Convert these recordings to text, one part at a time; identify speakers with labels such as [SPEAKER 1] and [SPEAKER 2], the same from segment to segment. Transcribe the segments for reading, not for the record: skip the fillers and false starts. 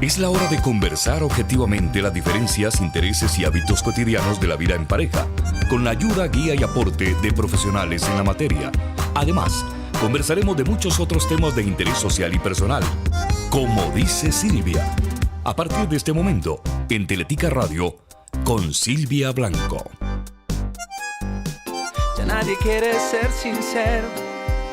[SPEAKER 1] Es la hora de conversar objetivamente las diferencias, intereses y hábitos cotidianos de la vida en pareja, con la ayuda, guía y aporte de profesionales en la materia. Además, conversaremos de muchos otros temas de interés social y personal. Como dice Silvia, a partir de este momento, en Teletica Radio, con Silvia Blanco.
[SPEAKER 2] Ya nadie quiere ser sincero,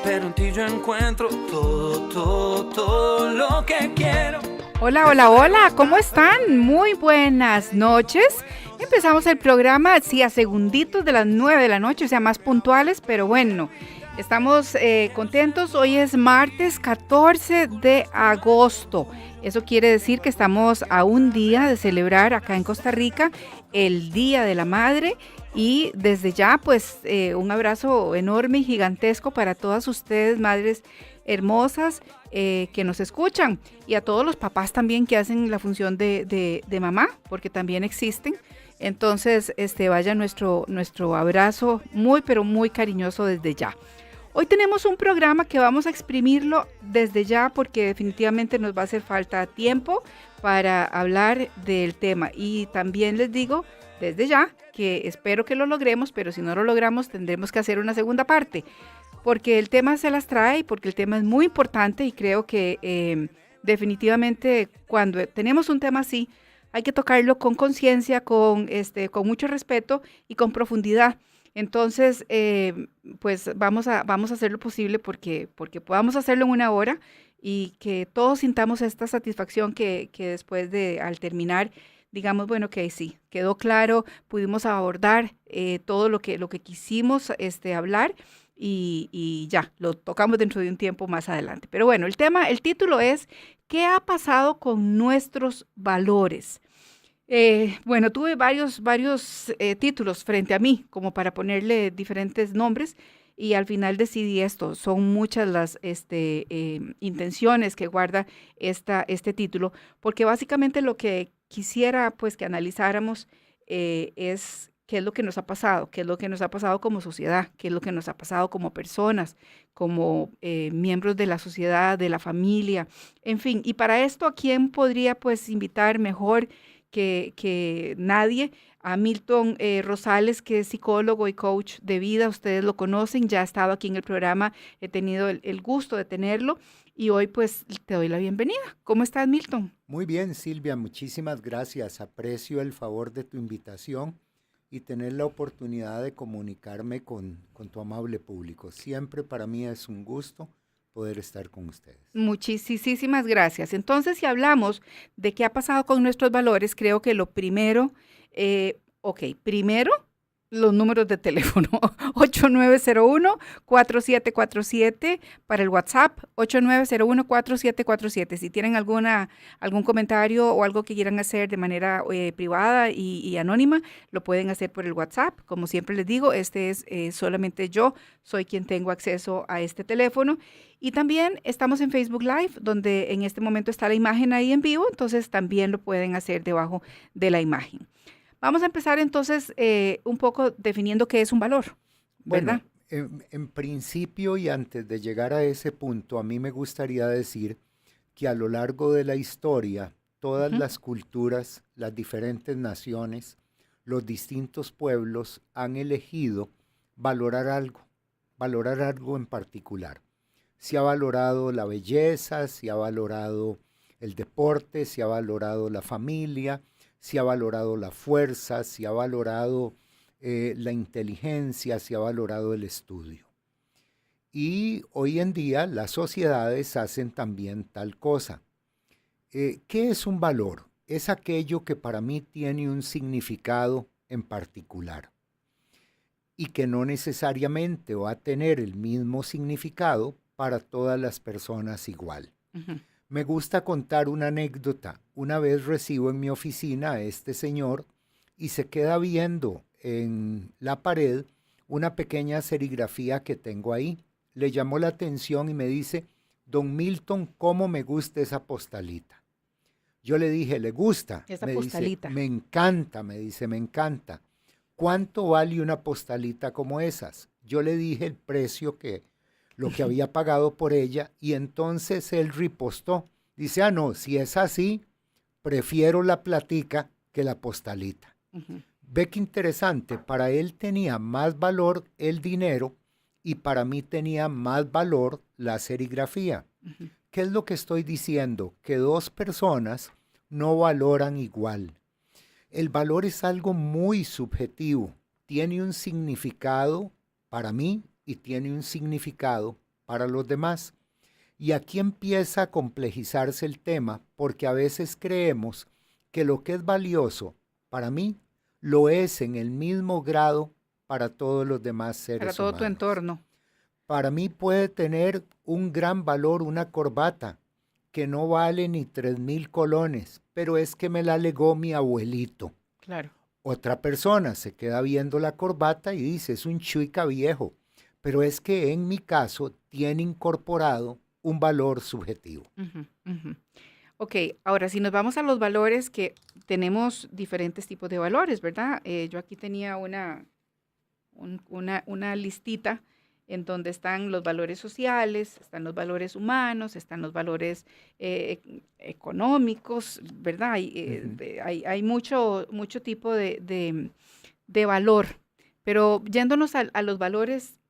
[SPEAKER 2] pero en ti yo encuentro todo lo que quiero.
[SPEAKER 3] Hola, hola, hola, ¿cómo están? Muy buenas noches. Empezamos el programa, sí, a segunditos de las 9 de la noche, o sea, más puntuales, pero bueno, estamos contentos. Hoy es martes 14 de agosto. Eso quiere decir que estamos a un día de celebrar acá en Costa Rica el Día de la Madre. Y desde ya, pues, un abrazo enorme y gigantesco para todas ustedes, madres hermosas que nos escuchan, y a todos los papás también que hacen la función de mamá, porque también existen. Entonces, vaya nuestro abrazo muy, pero muy cariñoso desde ya. Hoy tenemos un programa que vamos a exprimirlo desde ya porque definitivamente nos va a hacer falta tiempo para hablar del tema. Y también les digo desde ya que espero que lo logremos, pero si no lo logramos tendremos que hacer una segunda parte, porque el tema se las trae, porque el tema es muy importante y creo que definitivamente cuando tenemos un tema así hay que tocarlo con conciencia, con mucho respeto y con profundidad. Entonces, pues vamos a hacer lo posible porque podamos hacerlo en una hora y que todos sintamos esta satisfacción que después al terminar digamos, bueno, que sí, quedó claro, pudimos abordar todo lo que quisimos hablar y ya, lo tocamos dentro de un tiempo más adelante. Pero bueno, el título es ¿qué ha pasado con nuestros valores? Bueno, tuve varios títulos frente a mí, como para ponerle diferentes nombres, y al final decidí esto. Son muchas las intenciones que guarda este título, porque básicamente lo que quisiera pues que analizáramos es qué es lo que nos ha pasado, qué es lo que nos ha pasado como sociedad, qué es lo que nos ha pasado como personas, como miembros de la sociedad, de la familia, en fin. Y para esto, ¿a quién podría pues invitar mejor que nadie? A Milton Rosales, que es psicólogo y coach de vida. Ustedes lo conocen, ya ha estado aquí en el programa, he tenido el gusto de tenerlo y hoy pues te doy la bienvenida. ¿Cómo estás, Milton?
[SPEAKER 4] Muy bien, Silvia, muchísimas gracias. Aprecio el favor de tu invitación y tener la oportunidad de comunicarme con tu amable público. Siempre para mí es un gusto poder estar con ustedes.
[SPEAKER 3] Muchísimas gracias. Entonces, si hablamos de qué ha pasado con nuestros valores, creo que lo primero, primero, los números de teléfono, 8901-4747 para el WhatsApp, 8901-4747. Si tienen algún comentario o algo que quieran hacer de manera privada y anónima, lo pueden hacer por el WhatsApp. Como siempre les digo, es solamente yo, soy quien tengo acceso a este teléfono. Y también estamos en Facebook Live, donde en este momento está la imagen ahí en vivo, entonces también lo pueden hacer debajo de la imagen. Vamos a empezar entonces un poco definiendo qué es un valor, ¿verdad?
[SPEAKER 4] Bueno, en principio y antes de llegar a ese punto, a mí me gustaría decir que a lo largo de la historia, todas las culturas, las diferentes naciones, los distintos pueblos han elegido valorar algo en particular. Se ha valorado la belleza, se ha valorado el deporte, se ha valorado la familia, se ha valorado la fuerza, se ha valorado la inteligencia, se ha valorado el estudio. Y hoy en día las sociedades hacen también tal cosa. ¿Qué es un valor? Es aquello que para mí tiene un significado en particular y que no necesariamente va a tener el mismo significado para todas las personas igual. Uh-huh. Me gusta contar una anécdota. Una vez recibo en mi oficina a este señor y se queda viendo en la pared una pequeña serigrafía que tengo ahí. Le llamó la atención y me dice, don Milton, ¿cómo me gusta esa postalita? Yo le dije, ¿le gusta?
[SPEAKER 3] Esa
[SPEAKER 4] me
[SPEAKER 3] postalita.
[SPEAKER 4] Dice, me encanta, me dice, me encanta. ¿Cuánto vale una postalita como esas? Yo le dije el precio lo que había pagado por ella, y entonces él ripostó. Dice, no, si es así, prefiero la platica que la postalita. Ve qué interesante, para él tenía más valor el dinero y para mí tenía más valor la serigrafía. ¿Qué es lo que estoy diciendo? Que dos personas no valoran igual. El valor es algo muy subjetivo, tiene un significado para mí y tiene un significado para los demás. Y aquí empieza a complejizarse el tema porque a veces creemos que lo que es valioso para mí lo es en el mismo grado para todos los demás seres humanos.
[SPEAKER 3] Para todo tu entorno.
[SPEAKER 4] Para mí puede tener un gran valor una corbata que no vale ni 3,000 colones, pero es que me la legó mi abuelito.
[SPEAKER 3] Claro.
[SPEAKER 4] Otra persona se queda viendo la corbata y dice, es un chuica viejo, pero es que en mi caso tiene incorporado un valor subjetivo.
[SPEAKER 3] Ok, ahora si nos vamos a los valores, que tenemos diferentes tipos de valores, ¿verdad? Yo aquí tenía una listita en donde están los valores sociales, están los valores humanos, están los valores económicos, ¿verdad? Hay mucho tipo de valor, pero yéndonos a los valores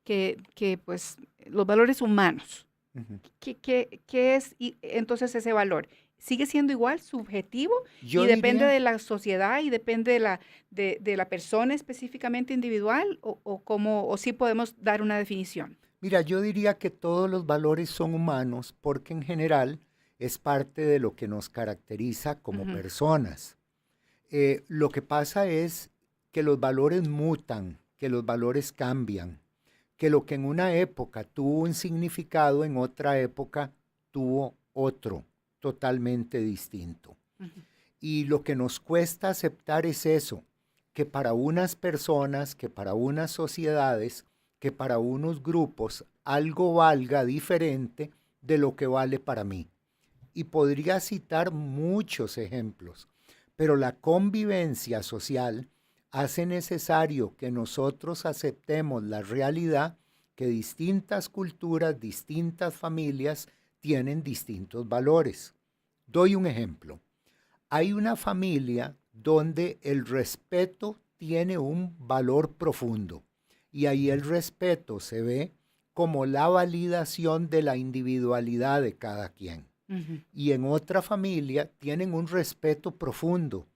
[SPEAKER 3] pues, los valores humanos, ¿qué es entonces ese valor? ¿Sigue siendo igual, subjetivo?
[SPEAKER 4] Yo
[SPEAKER 3] depende
[SPEAKER 4] diría,
[SPEAKER 3] de la sociedad y depende de la persona específicamente individual o sí podemos dar una definición.
[SPEAKER 4] mira, yo diría que todos los valores son humanos porque en general es parte de lo que nos caracteriza como personas. Lo que pasa es que los valores mutan, que los valores cambian, que lo que en una época tuvo un significado, en otra época tuvo otro, totalmente distinto. Y lo que nos cuesta aceptar es eso, que para unas personas, que para unas sociedades, que para unos grupos, algo valga diferente de lo que vale para mí. Y podría citar muchos ejemplos, pero la convivencia social hace necesario que nosotros aceptemos la realidad que distintas culturas, distintas familias tienen distintos valores. Doy un ejemplo. Hay una familia donde el respeto tiene un valor profundo y ahí el respeto se ve como la validación de la individualidad de cada quien. Y en otra familia tienen un respeto profundo,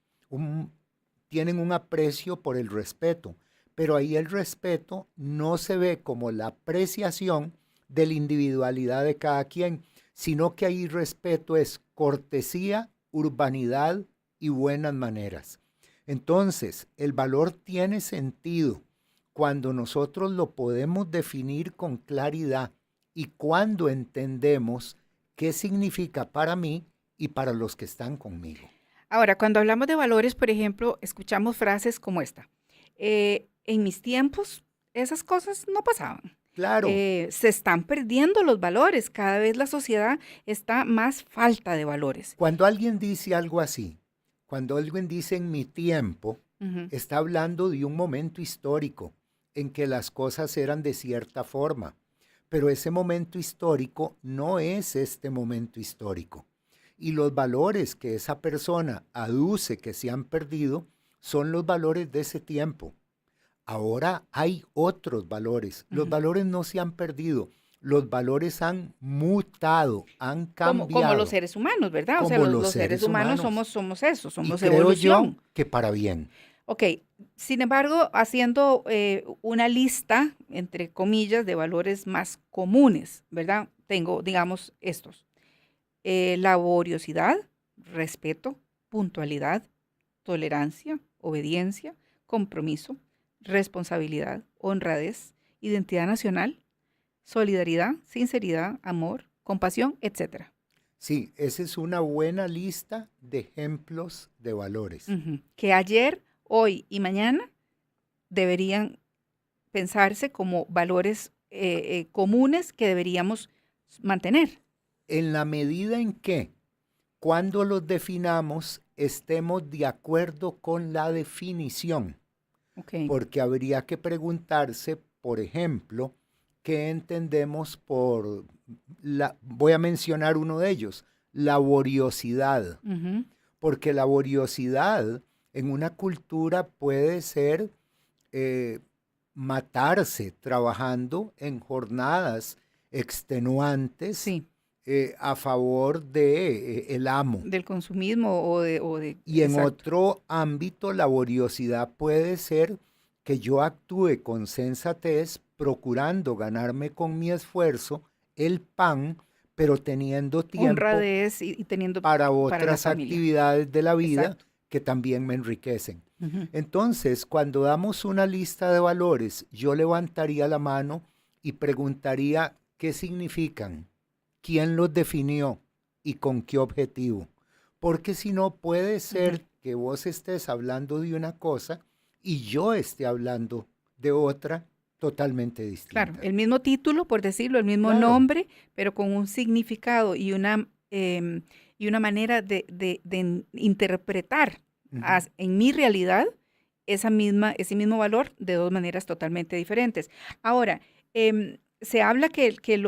[SPEAKER 4] tienen un aprecio por el respeto, pero ahí el respeto no se ve como la apreciación de la individualidad de cada quien, sino que ahí respeto es cortesía, urbanidad y buenas maneras. Entonces, el valor tiene sentido cuando nosotros lo podemos definir con claridad y cuando entendemos qué significa para mí y para los que están conmigo.
[SPEAKER 3] Ahora, cuando hablamos de valores, por ejemplo, escuchamos frases como esta. En mis tiempos, esas cosas no pasaban.
[SPEAKER 4] Claro.
[SPEAKER 3] Se están perdiendo los valores. Cada vez la sociedad está más falta de valores.
[SPEAKER 4] Cuando alguien dice algo así, cuando alguien dice en mi tiempo, está hablando de un momento histórico en que las cosas eran de cierta forma. Pero ese momento histórico no es este momento histórico. Y los valores que esa persona aduce que se han perdido son los valores de ese tiempo. Ahora hay otros valores. Los valores no se han perdido. Los valores han mutado, han cambiado.
[SPEAKER 3] Como los seres humanos, ¿verdad? O sea, los seres humanos somos eso, somos
[SPEAKER 4] y creo
[SPEAKER 3] evolución.
[SPEAKER 4] yo que para bien.
[SPEAKER 3] Ok, sin embargo, haciendo una lista, entre comillas, de valores más comunes, ¿verdad? Tengo, digamos, estos. Laboriosidad, respeto, puntualidad, tolerancia, obediencia, compromiso, responsabilidad, honradez, identidad nacional, solidaridad, sinceridad, amor, compasión, etc.
[SPEAKER 4] Sí, esa es una buena lista de ejemplos de valores.
[SPEAKER 3] Que ayer, hoy y mañana deberían pensarse como valores comunes que deberíamos mantener.
[SPEAKER 4] En la medida en que, cuando los definamos, estemos de acuerdo con la definición. Porque habría que preguntarse, por ejemplo, ¿qué entendemos voy a mencionar uno de ellos, laboriosidad? porque la laboriosidad en una cultura puede ser matarse trabajando en jornadas extenuantes
[SPEAKER 3] Sí,
[SPEAKER 4] a favor de el amo.
[SPEAKER 3] del consumismo
[SPEAKER 4] Y en
[SPEAKER 3] exacto.
[SPEAKER 4] otro ámbito, laboriosidad puede ser que yo actúe con sensatez, procurando ganarme con mi esfuerzo el pan, pero teniendo tiempo
[SPEAKER 3] Honradez y teniendo
[SPEAKER 4] para
[SPEAKER 3] para la
[SPEAKER 4] otras
[SPEAKER 3] familia.
[SPEAKER 4] actividades de la vida
[SPEAKER 3] Exacto.
[SPEAKER 4] que también me enriquecen.
[SPEAKER 3] Ujú.
[SPEAKER 4] Entonces, cuando damos una lista de valores, yo levantaría la mano y preguntaría qué significan, quién los definió y con qué objetivo. Porque si no, puede ser que vos estés hablando de una cosa y yo esté hablando de otra totalmente distinta.
[SPEAKER 3] Claro, el mismo título, por decirlo, el mismo
[SPEAKER 4] Claro.
[SPEAKER 3] nombre, pero con un significado y una manera de interpretar
[SPEAKER 4] Ujú.
[SPEAKER 3] en mi realidad ese mismo valor de dos maneras totalmente diferentes. Ahora, se habla que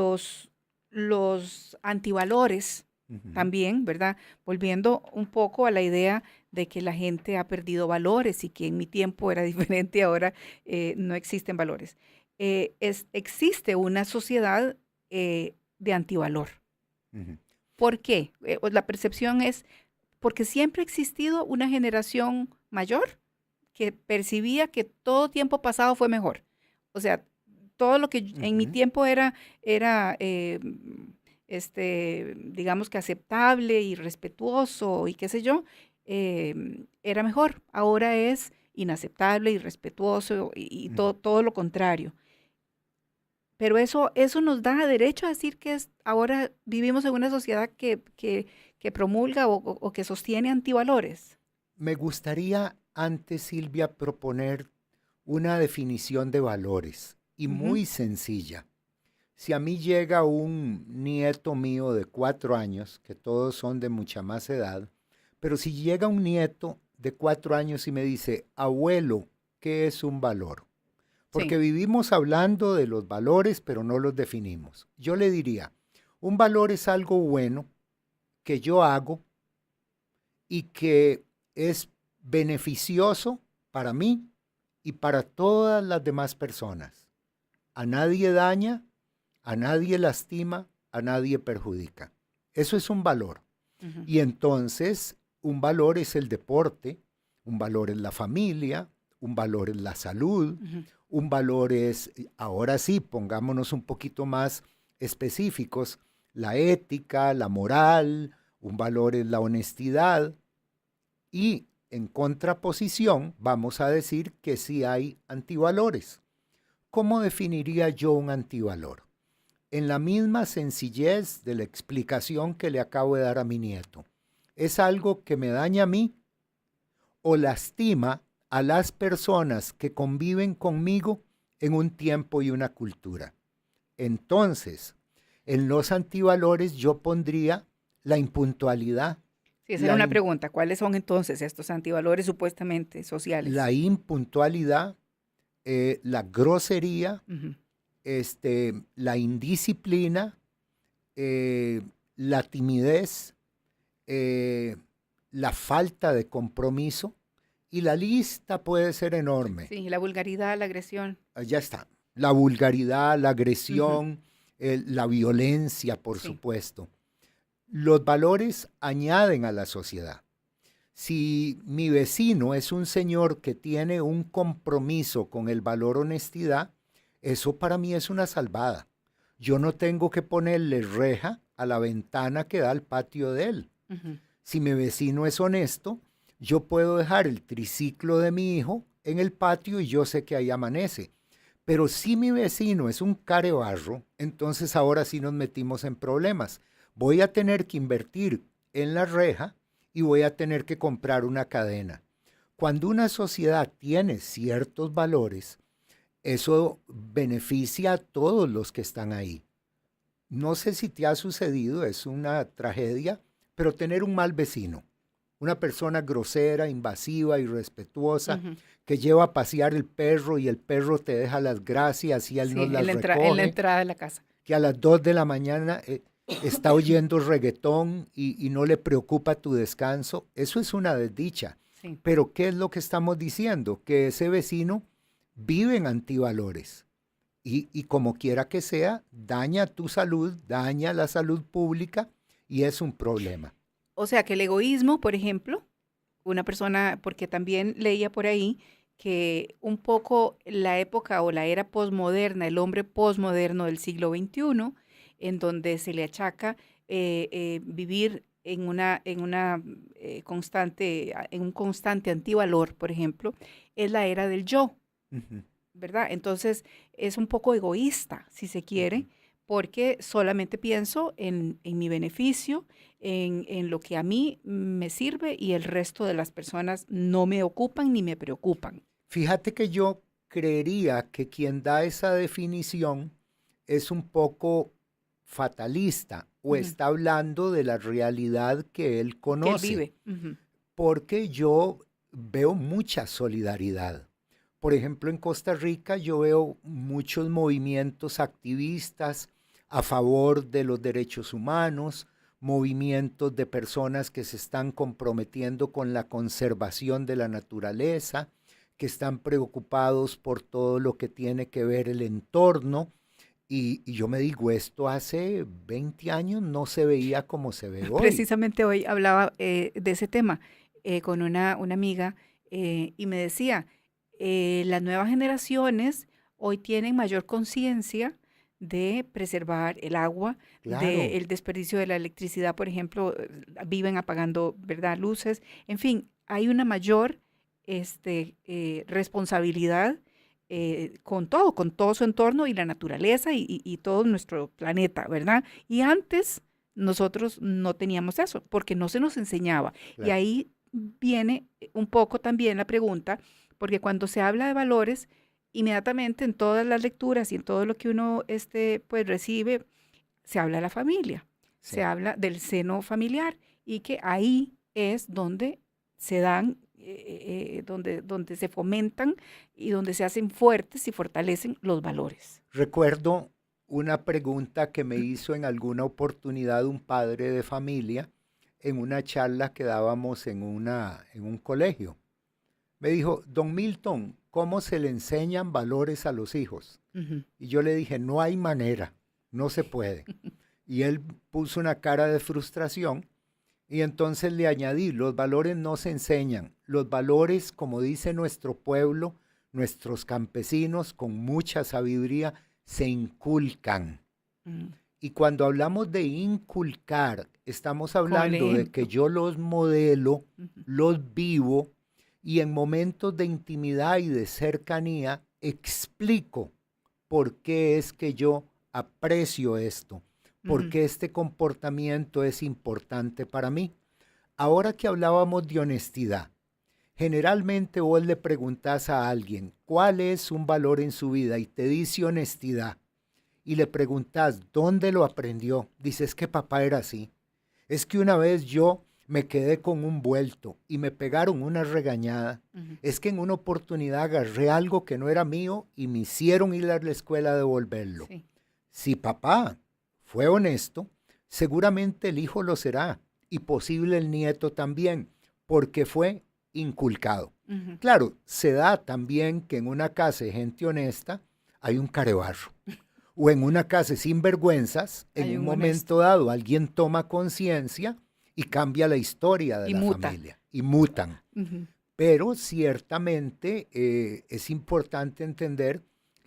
[SPEAKER 3] los antivalores
[SPEAKER 4] Ujú.
[SPEAKER 3] también, ¿verdad? Volviendo un poco a la idea de que la gente ha perdido valores y que en mi tiempo era diferente, ahora no existen valores. Existe una sociedad de antivalor.
[SPEAKER 4] Ujú.
[SPEAKER 3] ¿Por qué? Pues la percepción es porque siempre ha existido una generación mayor que percibía que todo tiempo pasado fue mejor. O sea, todo lo que en mi
[SPEAKER 4] Ujú.
[SPEAKER 3] tiempo era digamos que aceptable y respetuoso y qué sé yo, era mejor. Ahora es inaceptable, irrespetuoso y
[SPEAKER 4] Ujú.
[SPEAKER 3] todo lo contrario. Pero eso nos da derecho a decir que ahora vivimos en una sociedad que promulga o que sostiene antivalores.
[SPEAKER 4] Me gustaría antes, Silvia, proponer una definición de valores y
[SPEAKER 3] Ujú.
[SPEAKER 4] muy sencilla. Si a mí llega un nieto mío de 4 años, que todos son de mucha más edad, pero si llega un nieto de 4 años y me dice, abuelo, ¿qué es un valor?
[SPEAKER 3] Sí,
[SPEAKER 4] Porque vivimos hablando de los valores, pero no los definimos. Yo le diría, un valor es algo bueno que yo hago y que es beneficioso para mí y para todas las demás personas. A nadie daña, a nadie lastima, a nadie perjudica. Eso es un valor.
[SPEAKER 3] ujú,
[SPEAKER 4] Y entonces, un valor es el deporte, un valor es la familia, un valor es la salud,
[SPEAKER 3] ujú.
[SPEAKER 4] un valor es, ahora sí, pongámonos un poquito más específicos, la ética, la moral, un valor es la honestidad. Y en contraposición, vamos a decir que sí hay antivalores. ¿Cómo definiría yo un antivalor? En la misma sencillez de la explicación que le acabo de dar a mi nieto. ¿Es algo que me daña a mí o lastima a las personas que conviven conmigo en un tiempo y una cultura? Entonces, en los antivalores yo pondría la impuntualidad,
[SPEAKER 3] Sí, esa era
[SPEAKER 4] la,
[SPEAKER 3] una
[SPEAKER 4] in-
[SPEAKER 3] pregunta. ¿Cuáles son entonces estos antivalores supuestamente sociales?
[SPEAKER 4] la impuntualidad, la grosería,
[SPEAKER 3] Ujú,
[SPEAKER 4] la indisciplina, la timidez, eh, la falta de compromiso, y la lista puede ser enorme.
[SPEAKER 3] sí, la vulgaridad, la agresión.
[SPEAKER 4] Ya está. La vulgaridad, la
[SPEAKER 3] Ujú,
[SPEAKER 4] agresión, la violencia, por
[SPEAKER 3] sí,
[SPEAKER 4] supuesto. Los valores añaden a la sociedad. Si mi vecino es un señor que tiene un compromiso con el valor honestidad, eso para mí es una salvada. Yo no tengo que ponerle reja a la ventana que da al patio de él.
[SPEAKER 3] ujú,
[SPEAKER 4] Si mi vecino es honesto, yo puedo dejar el triciclo de mi hijo en el patio y yo sé que ahí amanece. Pero si mi vecino es un carebarro, entonces ahora sí nos metimos en problemas. Voy a tener que invertir en la reja y voy a tener que comprar una cadena. Cuando una sociedad tiene ciertos valores, eso beneficia a todos los que están ahí. No sé si te ha sucedido, es una tragedia, pero tener un mal vecino, una persona grosera, invasiva, irrespetuosa,
[SPEAKER 3] ujú.
[SPEAKER 4] que lleva a pasear el perro y el perro te deja las gracias y él
[SPEAKER 3] Sí,
[SPEAKER 4] no las
[SPEAKER 3] en la
[SPEAKER 4] recoge,
[SPEAKER 3] entrada de la casa.
[SPEAKER 4] que a las 2 de la mañana, está oyendo reggaetón y no le preocupa tu descanso, eso es una desdicha.
[SPEAKER 3] Sí.
[SPEAKER 4] Pero ¿qué es lo que estamos diciendo? Que ese vecino vive en antivalores y como quiera que sea, daña tu salud, daña la salud pública y es un problema.
[SPEAKER 3] O sea, que el egoísmo, por ejemplo, una persona, porque también leía por ahí que un poco la época o la era posmoderna, el hombre posmoderno del siglo XXI, en donde se le achaca vivir en un constante antivalor, por ejemplo, es la era del yo,
[SPEAKER 4] Ujú.
[SPEAKER 3] ¿verdad? Entonces es un poco egoísta, si se quiere, porque solamente pienso en mi beneficio, en lo que a mí me sirve y el resto de las personas no me ocupan ni me preocupan.
[SPEAKER 4] Fíjate que yo creería que quien da esa definición es un poco fatalista o
[SPEAKER 3] Ujú.
[SPEAKER 4] está hablando de la realidad que él
[SPEAKER 3] Que él
[SPEAKER 4] conoce,
[SPEAKER 3] vive. Ujú.
[SPEAKER 4] porque yo veo mucha solidaridad. Por ejemplo, en Costa Rica yo veo muchos movimientos activistas a favor de los derechos humanos, movimientos de personas que se están comprometiendo con la conservación de la naturaleza, que están preocupados por todo lo que tiene que ver el entorno. Y yo me digo, esto hace 20 años no se veía como se ve hoy.
[SPEAKER 3] Precisamente hoy hablaba de ese tema con una amiga y me decía, las nuevas generaciones hoy tienen mayor conciencia de preservar el agua,
[SPEAKER 4] Claro,
[SPEAKER 3] del desperdicio de la electricidad, por ejemplo, viven apagando, ¿verdad?, luces. En fin, hay una mayor responsabilidad con todo su entorno y la naturaleza y todo nuestro planeta, ¿verdad? Y antes nosotros no teníamos eso porque no se nos enseñaba. Y
[SPEAKER 4] claro.
[SPEAKER 3] ahí viene un poco también la pregunta, porque cuando se habla de valores, inmediatamente en todas las lecturas y en todo lo que uno pues recibe, se habla de la familia, se
[SPEAKER 4] Sí.
[SPEAKER 3] habla del seno familiar y que ahí es donde se dan, donde se fomentan y donde se hacen fuertes y fortalecen los valores.
[SPEAKER 4] Recuerdo una pregunta que me hizo en alguna oportunidad un padre de familia en una charla que dábamos en un colegio. Me dijo, don Milton, ¿cómo se le enseñan valores a los hijos?
[SPEAKER 3] Ujú.
[SPEAKER 4] Y yo le dije, no hay manera, no se puede. Y él puso una cara de frustración y entonces le añadí, los valores no se enseñan, los valores, como dice nuestro pueblo, nuestros campesinos con mucha sabiduría, se inculcan.
[SPEAKER 3] Mm.
[SPEAKER 4] Y cuando hablamos de inculcar, estamos
[SPEAKER 3] Con el
[SPEAKER 4] hablando de que
[SPEAKER 3] ejemplo.
[SPEAKER 4] yo los modelo,
[SPEAKER 3] Ujú.
[SPEAKER 4] los vivo y en momentos de intimidad y de cercanía explico por qué es que yo aprecio esto, por
[SPEAKER 3] Ujú.
[SPEAKER 4] qué este comportamiento es importante para mí. Ahora que hablábamos de honestidad, generalmente vos le preguntás a alguien cuál es un valor en su vida y te dice honestidad y le preguntas dónde lo aprendió, dices que papá era así. Es que una vez yo me quedé con un vuelto y me pegaron una regañada.
[SPEAKER 3] Ujú.
[SPEAKER 4] Es que en una oportunidad agarré algo que no era mío y me hicieron ir a la escuela a devolverlo.
[SPEAKER 3] Sí.
[SPEAKER 4] Si papá fue honesto, seguramente el hijo lo será y posible el nieto también, porque fue inculcado.
[SPEAKER 3] Ujú.
[SPEAKER 4] Claro, se da también que en una casa de gente honesta hay un carebarro. O en una casa sin vergüenzas, en
[SPEAKER 3] Hay
[SPEAKER 4] un
[SPEAKER 3] un honesto.
[SPEAKER 4] momento dado alguien toma conciencia y cambia la historia de
[SPEAKER 3] Y
[SPEAKER 4] la
[SPEAKER 3] muta.
[SPEAKER 4] familia y mutan.
[SPEAKER 3] Ujú.
[SPEAKER 4] Pero ciertamente es importante entender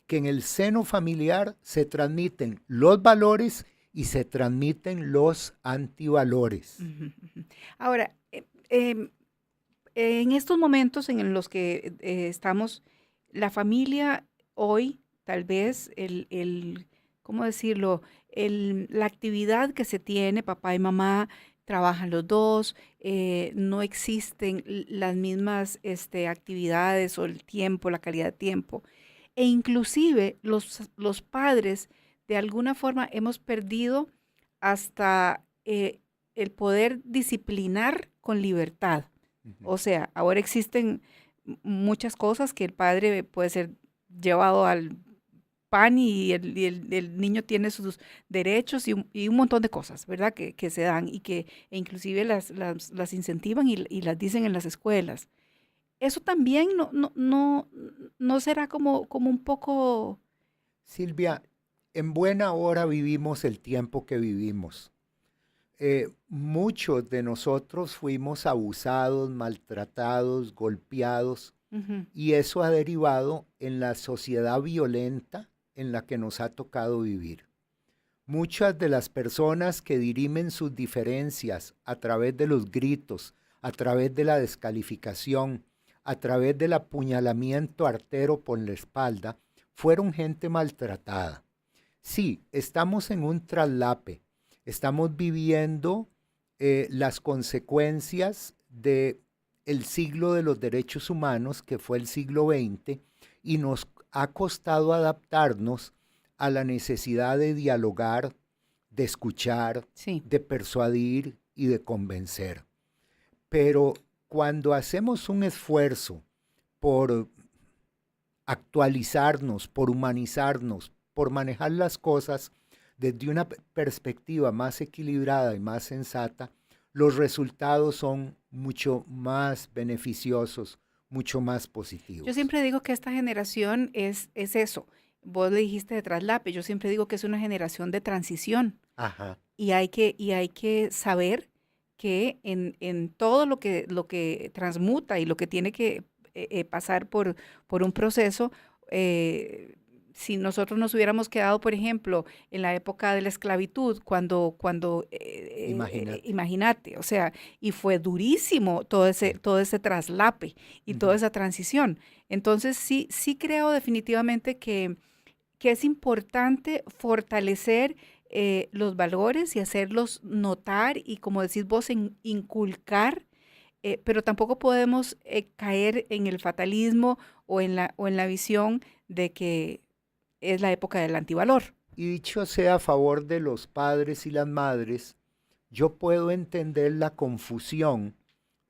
[SPEAKER 4] que en el seno familiar se transmiten los valores y se transmiten los antivalores.
[SPEAKER 3] Ujú, ujú. Ahora, en estos momentos en los que estamos, la familia hoy, tal vez ¿cómo decirlo? La actividad que se tiene, papá y mamá trabajan los dos, no existen las mismas actividades o el tiempo, la calidad de tiempo. E inclusive los padres, de alguna forma, hemos perdido hasta el poder disciplinar con libertad.
[SPEAKER 4] Ujú.
[SPEAKER 3] O sea, ahora existen muchas cosas que el padre puede ser llevado al pan y el niño tiene sus derechos y un montón de cosas, ¿verdad? Que se dan y que e inclusive las incentivan y las dicen en las escuelas. Eso también no será como un poco...
[SPEAKER 4] Silvia, en buena hora vivimos el tiempo que vivimos. Muchos de nosotros fuimos abusados, maltratados, golpeados,
[SPEAKER 3] Ujú.
[SPEAKER 4] y eso ha derivado en la sociedad violenta en la que nos ha tocado vivir. Muchas de las personas que dirimen sus diferencias a través de los gritos, a través de la descalificación, a través del apuñalamiento artero por la espalda, fueron gente maltratada. Sí, estamos en un traslape, estamos viviendo las consecuencias de el siglo de los derechos humanos, que fue el siglo XX, y nos ha costado adaptarnos a la necesidad de dialogar, de escuchar,
[SPEAKER 3] Sí.
[SPEAKER 4] de persuadir y de convencer. Pero cuando hacemos un esfuerzo por actualizarnos, por humanizarnos, por manejar las cosas desde una perspectiva más equilibrada y más sensata, los resultados son mucho más beneficiosos, mucho más positivos.
[SPEAKER 3] Yo siempre digo que esta generación es eso. Vos le dijiste de traslape, yo siempre digo que es una generación de transición
[SPEAKER 4] Ajá.
[SPEAKER 3] y hay que saber que en todo lo que transmuta y lo que tiene que pasar por un proceso, si nosotros nos hubiéramos quedado, por ejemplo, en la época de la esclavitud, cuando
[SPEAKER 4] Imagínate.
[SPEAKER 3] imagínate, o sea, y fue durísimo todo ese traslape y toda esa transición. Entonces, sí creo definitivamente que es importante fortalecer los valores y hacerlos notar y, como decís vos, inculcar, pero tampoco podemos caer en el fatalismo o en la visión de que es la época del antivalor.
[SPEAKER 4] Y dicho sea a favor de los padres y las madres, yo puedo entender la confusión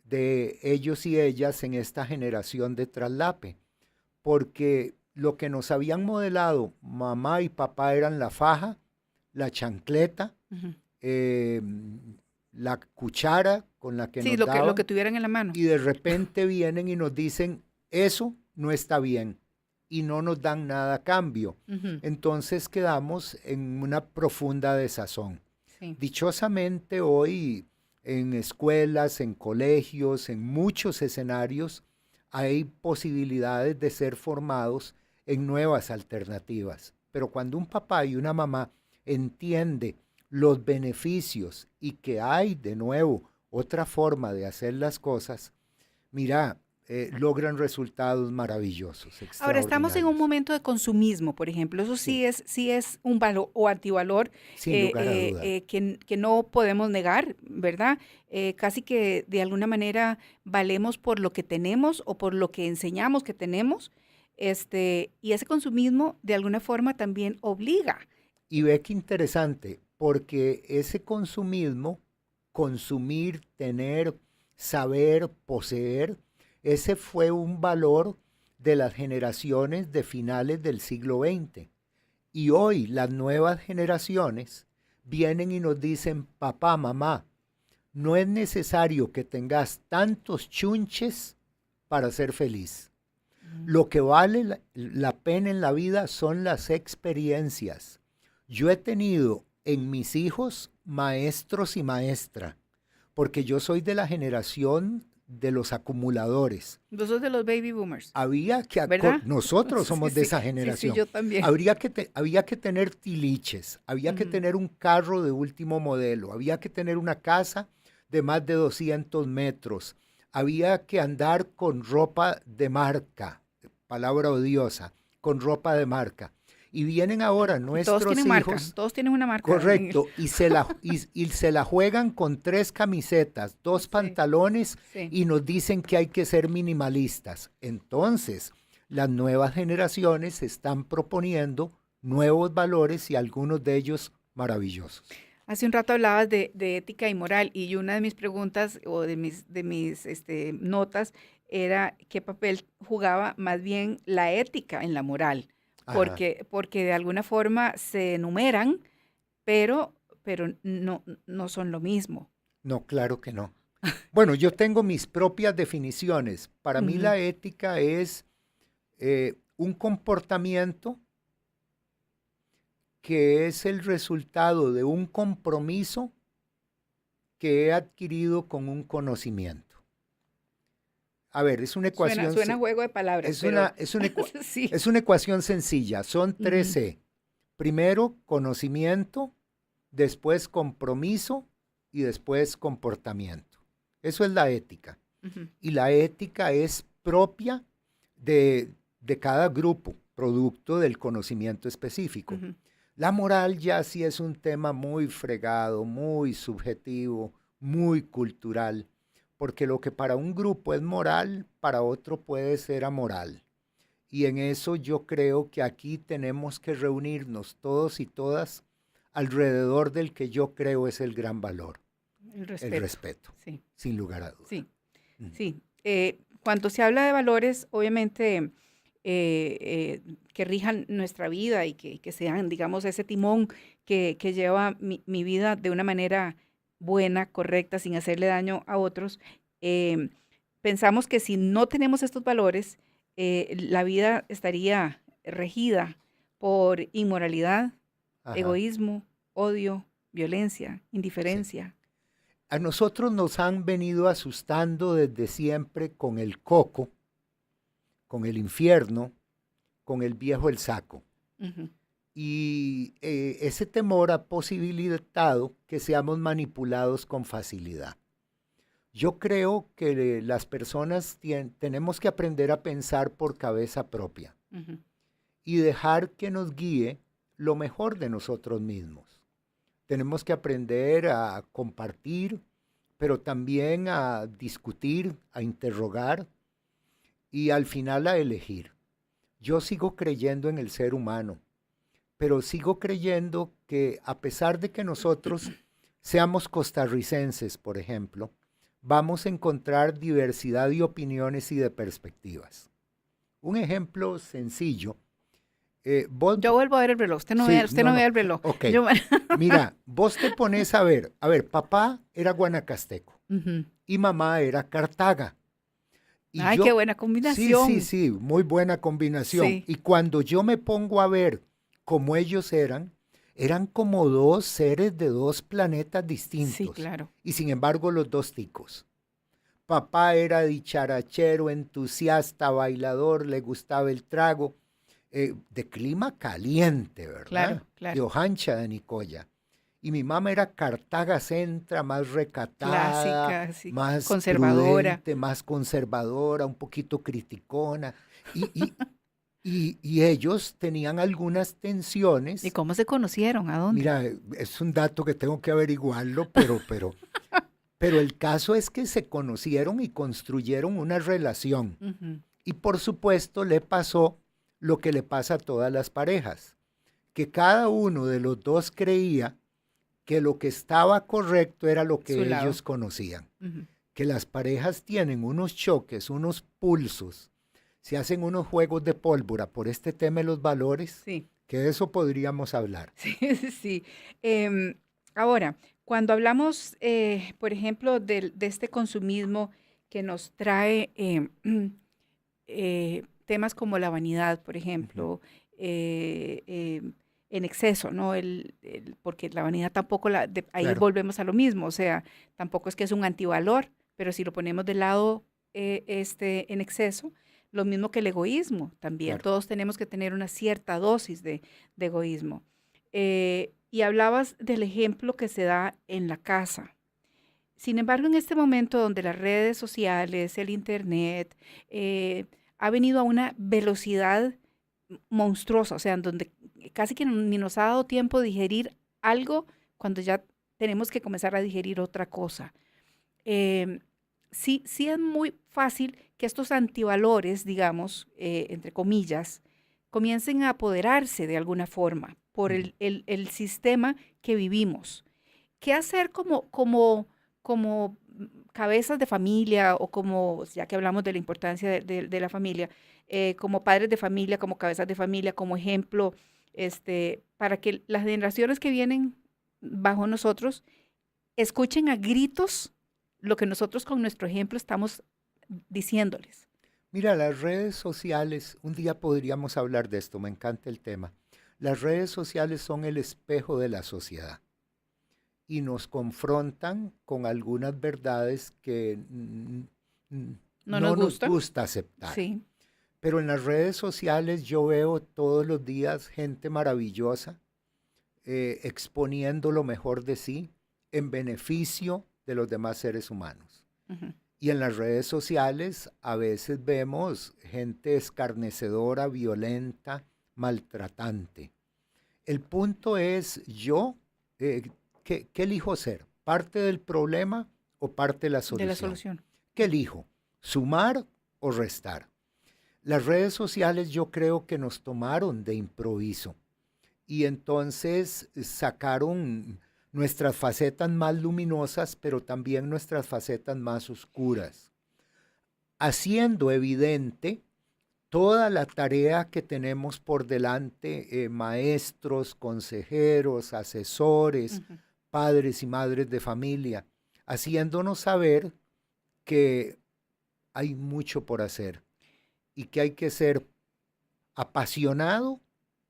[SPEAKER 4] de ellos y ellas en esta generación de traslape, porque lo que nos habían modelado mamá y papá eran la faja, la chancleta,
[SPEAKER 3] Ujú.
[SPEAKER 4] la cuchara con la que
[SPEAKER 3] Sí,
[SPEAKER 4] nos
[SPEAKER 3] lo
[SPEAKER 4] daban,
[SPEAKER 3] que tuvieran en la mano.
[SPEAKER 4] y de repente vienen y nos dicen, eso no está bien, y no nos dan nada a cambio.
[SPEAKER 3] Ujú.
[SPEAKER 4] Entonces quedamos en una profunda desazón.
[SPEAKER 3] Sí.
[SPEAKER 4] Dichosamente hoy en escuelas, en colegios, en muchos escenarios, hay posibilidades de ser formados en nuevas alternativas. Pero cuando un papá y una mamá entiende los beneficios y que hay de nuevo otra forma de hacer las cosas, mira, logran resultados maravillosos.
[SPEAKER 3] Ahora estamos en un
[SPEAKER 4] extraordinarios.
[SPEAKER 3] momento de consumismo, por ejemplo. Eso
[SPEAKER 4] Sí,
[SPEAKER 3] sí es un valor o antivalor
[SPEAKER 4] sin lugar a duda.
[SPEAKER 3] que no podemos negar, ¿verdad? Casi que de alguna manera valemos por lo que tenemos o por lo que enseñamos que tenemos. Y ese consumismo de alguna forma también obliga.
[SPEAKER 4] Y ve qué interesante, porque ese consumismo, consumir, tener, saber, poseer, ese fue un valor de las generaciones de finales del siglo XX. Y hoy las nuevas generaciones vienen y nos dicen, papá, mamá, no es necesario que tengas tantos chunches para ser feliz. Lo que vale la pena en la vida son las experiencias. Yo he tenido en mis hijos maestros y maestra, porque yo soy de la generación de los acumuladores.
[SPEAKER 3] Vos sos de los baby boomers, ¿verdad?
[SPEAKER 4] Nosotros somos
[SPEAKER 3] Sí,
[SPEAKER 4] de
[SPEAKER 3] sí,
[SPEAKER 4] esa
[SPEAKER 3] sí,
[SPEAKER 4] generación.
[SPEAKER 3] sí, yo también.
[SPEAKER 4] Había que tener tiliches, había que
[SPEAKER 3] Ujú.
[SPEAKER 4] tener un carro de último modelo, había que tener una casa de más de 200 metros, había que andar con ropa de marca, palabra odiosa, con ropa de marca. Y vienen ahora
[SPEAKER 3] Y todos
[SPEAKER 4] nuestros
[SPEAKER 3] tienen marca,
[SPEAKER 4] hijos,
[SPEAKER 3] todos tienen una marca.
[SPEAKER 4] correcto, y se la juegan con 3 camisetas, 2
[SPEAKER 3] Sí,
[SPEAKER 4] pantalones,
[SPEAKER 3] sí.
[SPEAKER 4] y nos dicen que hay que ser minimalistas. Entonces, las nuevas generaciones están proponiendo nuevos valores y algunos de ellos maravillosos.
[SPEAKER 3] Hace un rato hablabas de ética y moral y una de mis preguntas o de mis notas era qué papel jugaba más bien la ética en la moral.
[SPEAKER 4] Ajá.
[SPEAKER 3] porque de alguna forma se enumeran, pero no son lo mismo.
[SPEAKER 4] No, claro que no. Bueno, yo tengo mis propias definiciones. Para mí
[SPEAKER 3] Ujú,
[SPEAKER 4] la ética es un comportamiento que es el resultado de un compromiso que he adquirido con un conocimiento. A ver, es una ecuación,
[SPEAKER 3] suena juego de palabras,
[SPEAKER 4] es
[SPEAKER 3] pero
[SPEAKER 4] una, es una,
[SPEAKER 3] sí.
[SPEAKER 4] es una ecuación sencilla. Son tres
[SPEAKER 3] Ujú,
[SPEAKER 4] C. Primero, conocimiento, después compromiso y después comportamiento. Eso es la ética.
[SPEAKER 3] ujú,
[SPEAKER 4] Y la ética es propia de cada grupo, producto del conocimiento específico.
[SPEAKER 3] ujú.
[SPEAKER 4] La moral ya sí es un tema muy fregado, muy subjetivo, muy cultural, porque lo que para un grupo es moral, para otro puede ser amoral. Y en eso yo creo que aquí tenemos que reunirnos todos y todas alrededor del que yo creo es el gran valor,
[SPEAKER 3] El
[SPEAKER 4] el
[SPEAKER 3] respeto,
[SPEAKER 4] respeto,
[SPEAKER 3] sí,
[SPEAKER 4] sin lugar a duda.
[SPEAKER 3] sí.
[SPEAKER 4] Mm.
[SPEAKER 3] Sí, cuando se habla de valores, obviamente que rijan nuestra vida y que sean, digamos, ese timón que lleva mi vida de una manera buena, correcta, sin hacerle daño a otros, eh, pensamos que si no tenemos estos valores, la vida estaría regida por inmoralidad,
[SPEAKER 4] Ajá,
[SPEAKER 3] egoísmo, odio, violencia,
[SPEAKER 4] sí.
[SPEAKER 3] indiferencia.
[SPEAKER 4] A nosotros nos han venido asustando desde siempre con el coco, con el infierno, con el viejo el saco.
[SPEAKER 3] Ujú,
[SPEAKER 4] Y ese temor ha posibilitado que seamos manipulados con facilidad. Yo creo que las personas tenemos que aprender a pensar por cabeza propia
[SPEAKER 3] ujú.
[SPEAKER 4] y dejar que nos guíe lo mejor de nosotros mismos. Tenemos que aprender a compartir, pero también a discutir, a interrogar y al final a elegir. Yo sigo creyendo en el ser humano, pero sigo creyendo que a pesar de que nosotros seamos costarricenses, por ejemplo, vamos a encontrar diversidad de opiniones y de perspectivas. Un ejemplo sencillo. Vos,
[SPEAKER 3] Yo vuelvo a ver el reloj.
[SPEAKER 4] sí,
[SPEAKER 3] Usted
[SPEAKER 4] no,
[SPEAKER 3] no vea
[SPEAKER 4] no.
[SPEAKER 3] el reloj.
[SPEAKER 4] Ok.
[SPEAKER 3] Yo,
[SPEAKER 4] Mira, vos te pones a ver, papá era guanacasteco
[SPEAKER 3] Ujú.
[SPEAKER 4] y mamá era cartaga. Y
[SPEAKER 3] Ay, qué
[SPEAKER 4] yo,
[SPEAKER 3] buena
[SPEAKER 4] sí, sí,
[SPEAKER 3] combinación.
[SPEAKER 4] sí, muy buena combinación.
[SPEAKER 3] Sí,
[SPEAKER 4] Y cuando yo me pongo a ver cómo ellos eran como dos seres de dos planetas
[SPEAKER 3] sí,
[SPEAKER 4] distintos.
[SPEAKER 3] claro.
[SPEAKER 4] Y sin embargo, los dos ticos. Papá era dicharachero, entusiasta, bailador, le gustaba el trago, de clima caliente,
[SPEAKER 3] Claro,
[SPEAKER 4] ¿verdad? De
[SPEAKER 3] claro.
[SPEAKER 4] Ojancha de Nicoya. Y mi mamá era Cartaga Centra, más recatada,
[SPEAKER 3] Clásica, sí.
[SPEAKER 4] más
[SPEAKER 3] Conservadora.
[SPEAKER 4] prudente, más conservadora, un poquito criticona. Y, y, y ellos tenían algunas
[SPEAKER 3] ¿Y
[SPEAKER 4] tensiones.
[SPEAKER 3] cómo se conocieron? ¿A dónde?
[SPEAKER 4] Mira, es un dato que tengo que averiguarlo, pero el caso es que se conocieron y construyeron una relación.
[SPEAKER 3] Ujú.
[SPEAKER 4] Y por supuesto le pasó lo que le pasa a todas las parejas, que cada uno de los dos creía que lo que estaba correcto era lo
[SPEAKER 3] Su
[SPEAKER 4] que
[SPEAKER 3] lado.
[SPEAKER 4] ellos conocían.
[SPEAKER 3] Ujú.
[SPEAKER 4] Que las parejas tienen unos choques, unos pulsos, se hacen unos juegos de pólvora por este tema de los valores,
[SPEAKER 3] Sí,
[SPEAKER 4] que de eso podríamos hablar.
[SPEAKER 3] sí, sí. Em, ahora, cuando hablamos, por ejemplo, de este consumismo que nos trae temas como la vanidad, por
[SPEAKER 4] Ujú,
[SPEAKER 3] ejemplo, en exceso, ¿no? Porque la vanidad tampoco, ahí
[SPEAKER 4] claro,
[SPEAKER 3] volvemos a lo mismo, o sea, tampoco es que es un antivalor, pero si lo ponemos de lado en exceso, lo mismo que el egoísmo también,
[SPEAKER 4] claro.
[SPEAKER 3] todos tenemos que tener una cierta dosis de egoísmo. Y hablabas del ejemplo que se da en la casa. Sin embargo, en este momento donde las redes sociales, el internet, ha venido a una velocidad monstruosa, o sea, en donde casi que ni nos ha dado tiempo de digerir algo cuando ya tenemos que comenzar a digerir otra cosa. Em, sí es muy fácil que estos antivalores, digamos, entre comillas, comiencen a apoderarse de alguna forma por
[SPEAKER 4] Ujú.
[SPEAKER 3] el sistema que vivimos. ¿Qué hacer como cabezas de familia o como, ya que hablamos de la importancia de la familia, como padres de familia, como cabezas de familia, como ejemplo, para que las generaciones que vienen bajo nosotros escuchen a gritos lo que nosotros con nuestro ejemplo estamos diciéndoles?
[SPEAKER 4] Mira, las redes sociales, un día podríamos hablar de esto, me encanta el tema. Las redes sociales son el espejo de la sociedad y nos confrontan con algunas verdades que no nos gusta aceptar.
[SPEAKER 3] Sí.
[SPEAKER 4] Pero en las redes sociales yo veo todos los días gente maravillosa exponiendo lo mejor de sí en beneficio de los demás seres humanos.
[SPEAKER 3] Uh-huh.
[SPEAKER 4] Y en las redes sociales a veces vemos gente escarnecedora, violenta, maltratante. El punto es yo, ¿qué elijo ser? ¿Parte del problema o parte de la solución?
[SPEAKER 3] De la solución.
[SPEAKER 4] ¿Qué elijo? ¿Sumar o restar? Las redes sociales yo creo que nos tomaron de improviso y entonces sacaron nuestras facetas más luminosas, pero también nuestras facetas más oscuras, haciendo evidente toda la tarea que tenemos por delante, maestros, consejeros, asesores, uh-huh, padres y madres de familia, haciéndonos saber que hay mucho por hacer y que hay que ser apasionado,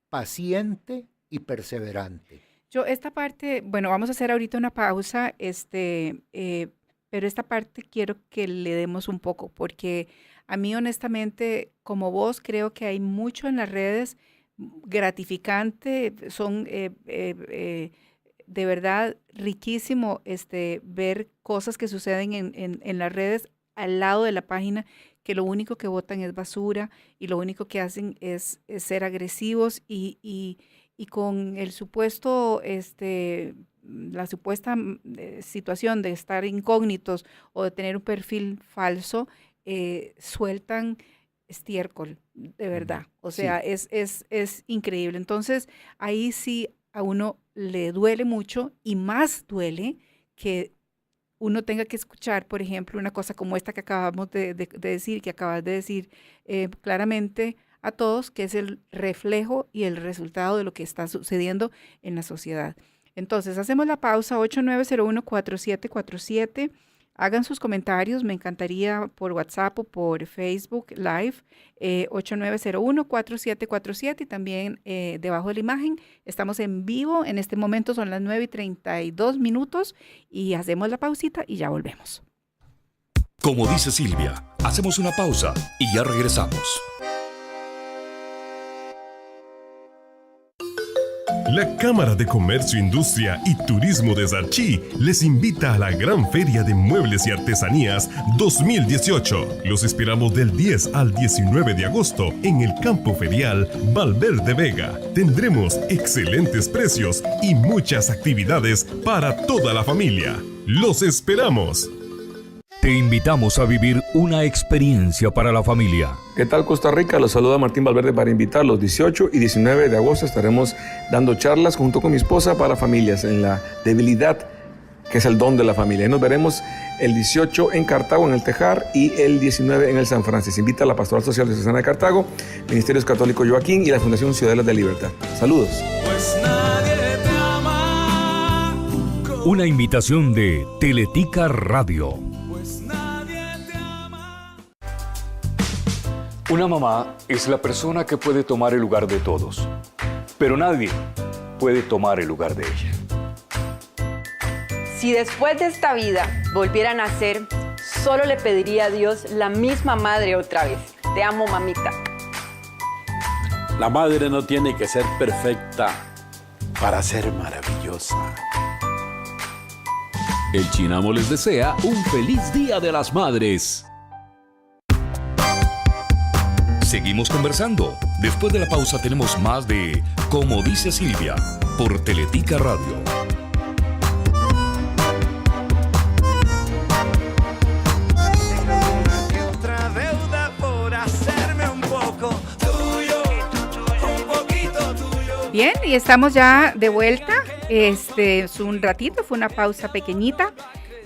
[SPEAKER 4] paciente y perseverante.
[SPEAKER 3] Yo esta parte, bueno, vamos a hacer ahorita una pausa, pero esta parte quiero que le demos un poco, porque a mí honestamente, como vos, creo que hay mucho en las redes gratificante, son de verdad riquísimo ver cosas que suceden en las redes al lado de la página, que lo único que botan es basura y lo único que hacen es ser agresivos y con el supuesto, la supuesta situación de estar incógnitos o de tener un perfil falso, sueltan estiércol, de verdad. O sea, sí, es increíble. Entonces, ahí sí a uno le duele mucho y más duele que uno tenga que escuchar, por ejemplo, una cosa como esta que acabamos de decir, que acabas de decir claramente a todos, que es el reflejo y el resultado de lo que está sucediendo en la sociedad. Entonces, hacemos la pausa, 8901-4747. Hagan sus comentarios, me encantaría por WhatsApp o por Facebook Live, 8901-4747 y también debajo de la imagen. Estamos en vivo, en este momento son las 9:32 y hacemos la pausita y ya volvemos.
[SPEAKER 1] Como dice Silvia, hacemos una pausa y ya regresamos.
[SPEAKER 5] La Cámara de Comercio, Industria y Turismo de Sarchí les invita a la Gran Feria de Muebles y Artesanías 2018. Los esperamos del 10 al 19 de agosto en el Campo Ferial Valverde Vega. Tendremos excelentes precios y muchas actividades para toda la familia. ¡Los esperamos!
[SPEAKER 1] Te invitamos a vivir una experiencia para la familia.
[SPEAKER 6] ¿Qué tal Costa Rica? Los saluda Martín Valverde para invitarlos. 18 y 19 de agosto estaremos dando charlas junto con mi esposa para familias en la debilidad que es el don de la familia. Y nos veremos el 18 en Cartago, en el Tejar, y el 19 en el San Francisco. Invita a la Pastoral Social Diocesana de Cartago, Ministerios Católicos Joaquín y la Fundación Ciudadelas de Libertad. Saludos.
[SPEAKER 2] Pues nadie te ama.
[SPEAKER 1] Una invitación de Teletica Radio. Una mamá es la persona que puede tomar el lugar de todos, pero nadie puede tomar el lugar de ella.
[SPEAKER 7] Si después de esta vida volviera a nacer, solo le pediría a Dios la misma madre otra vez. Te amo, mamita.
[SPEAKER 8] La madre no tiene que ser perfecta para ser maravillosa.
[SPEAKER 9] El Chinamo les desea un feliz Día de las Madres.
[SPEAKER 1] Seguimos conversando. Después de la pausa tenemos más de Como dice Silvia por Teletica Radio.
[SPEAKER 2] Otra deuda por hacerme un poco tuyo, un poquito tuyo.
[SPEAKER 3] Bien, y estamos ya de vuelta. Es un ratito, fue una pausa pequeñita.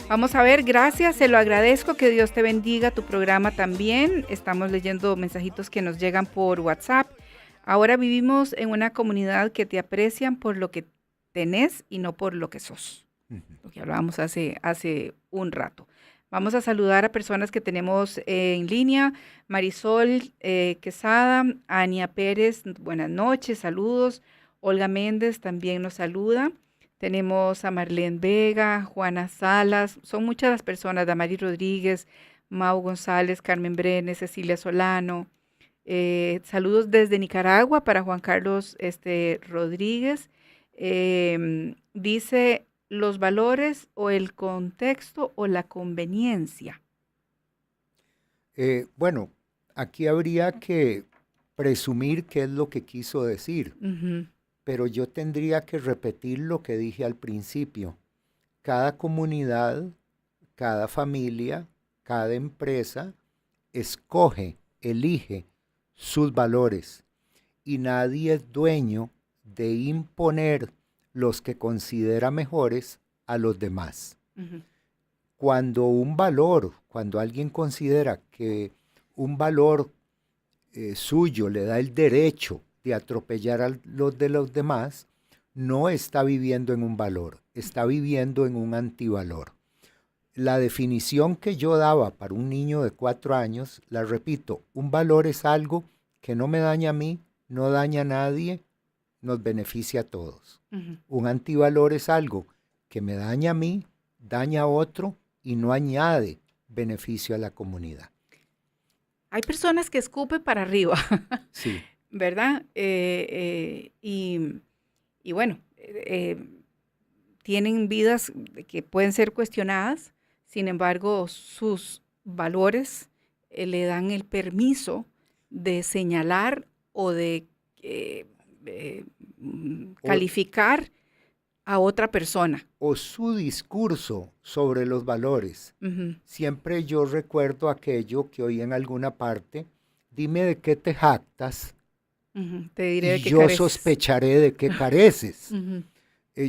[SPEAKER 3] Vamos a ver, gracias, se lo agradezco, que Dios te bendiga, tu programa también. Estamos leyendo mensajitos que nos llegan por WhatsApp. Ahora vivimos en una comunidad que te aprecian por lo que tenés y no por lo que sos. Lo que hablábamos hace un rato. Vamos a saludar a personas que tenemos en línea. Marisol Quesada, Ania Pérez, buenas noches, saludos. Olga Méndez también nos saluda. Tenemos a Marlene Vega, Juana Salas, son muchas las personas, Damari Rodríguez, Mau González, Carmen Brenes, Cecilia Solano. Saludos desde Nicaragua para Juan Carlos Rodríguez. Dice, los valores o el contexto o la conveniencia.
[SPEAKER 4] Bueno, aquí habría que presumir qué es lo que quiso decir. Pero yo tendría que repetir lo que dije al principio. Cada comunidad, cada familia, cada empresa escoge, elige sus valores y nadie es dueño de imponer los que considera mejores a los demás. Cuando alguien considera que un valor suyo le da el derecho de atropellar a los de los demás, no está viviendo en un valor, está viviendo en un antivalor. La definición que yo daba para un niño de 4 años, la repito, un valor es algo que no me daña a mí, no daña a nadie, nos beneficia a todos. Un antivalor es algo que me daña a mí, daña a otro y no añade beneficio a la comunidad.
[SPEAKER 3] Hay personas que escupen para arriba.
[SPEAKER 4] Sí.
[SPEAKER 3] ¿Verdad? Y bueno, tienen vidas que pueden ser cuestionadas, sin embargo, sus valores le dan el permiso de señalar o de calificar a otra persona.
[SPEAKER 4] O su discurso sobre los valores. Siempre yo recuerdo aquello que oí en alguna parte, dime de qué te jactas,
[SPEAKER 3] te diré de qué
[SPEAKER 4] yo
[SPEAKER 3] careces.
[SPEAKER 4] sospecharé de qué careces.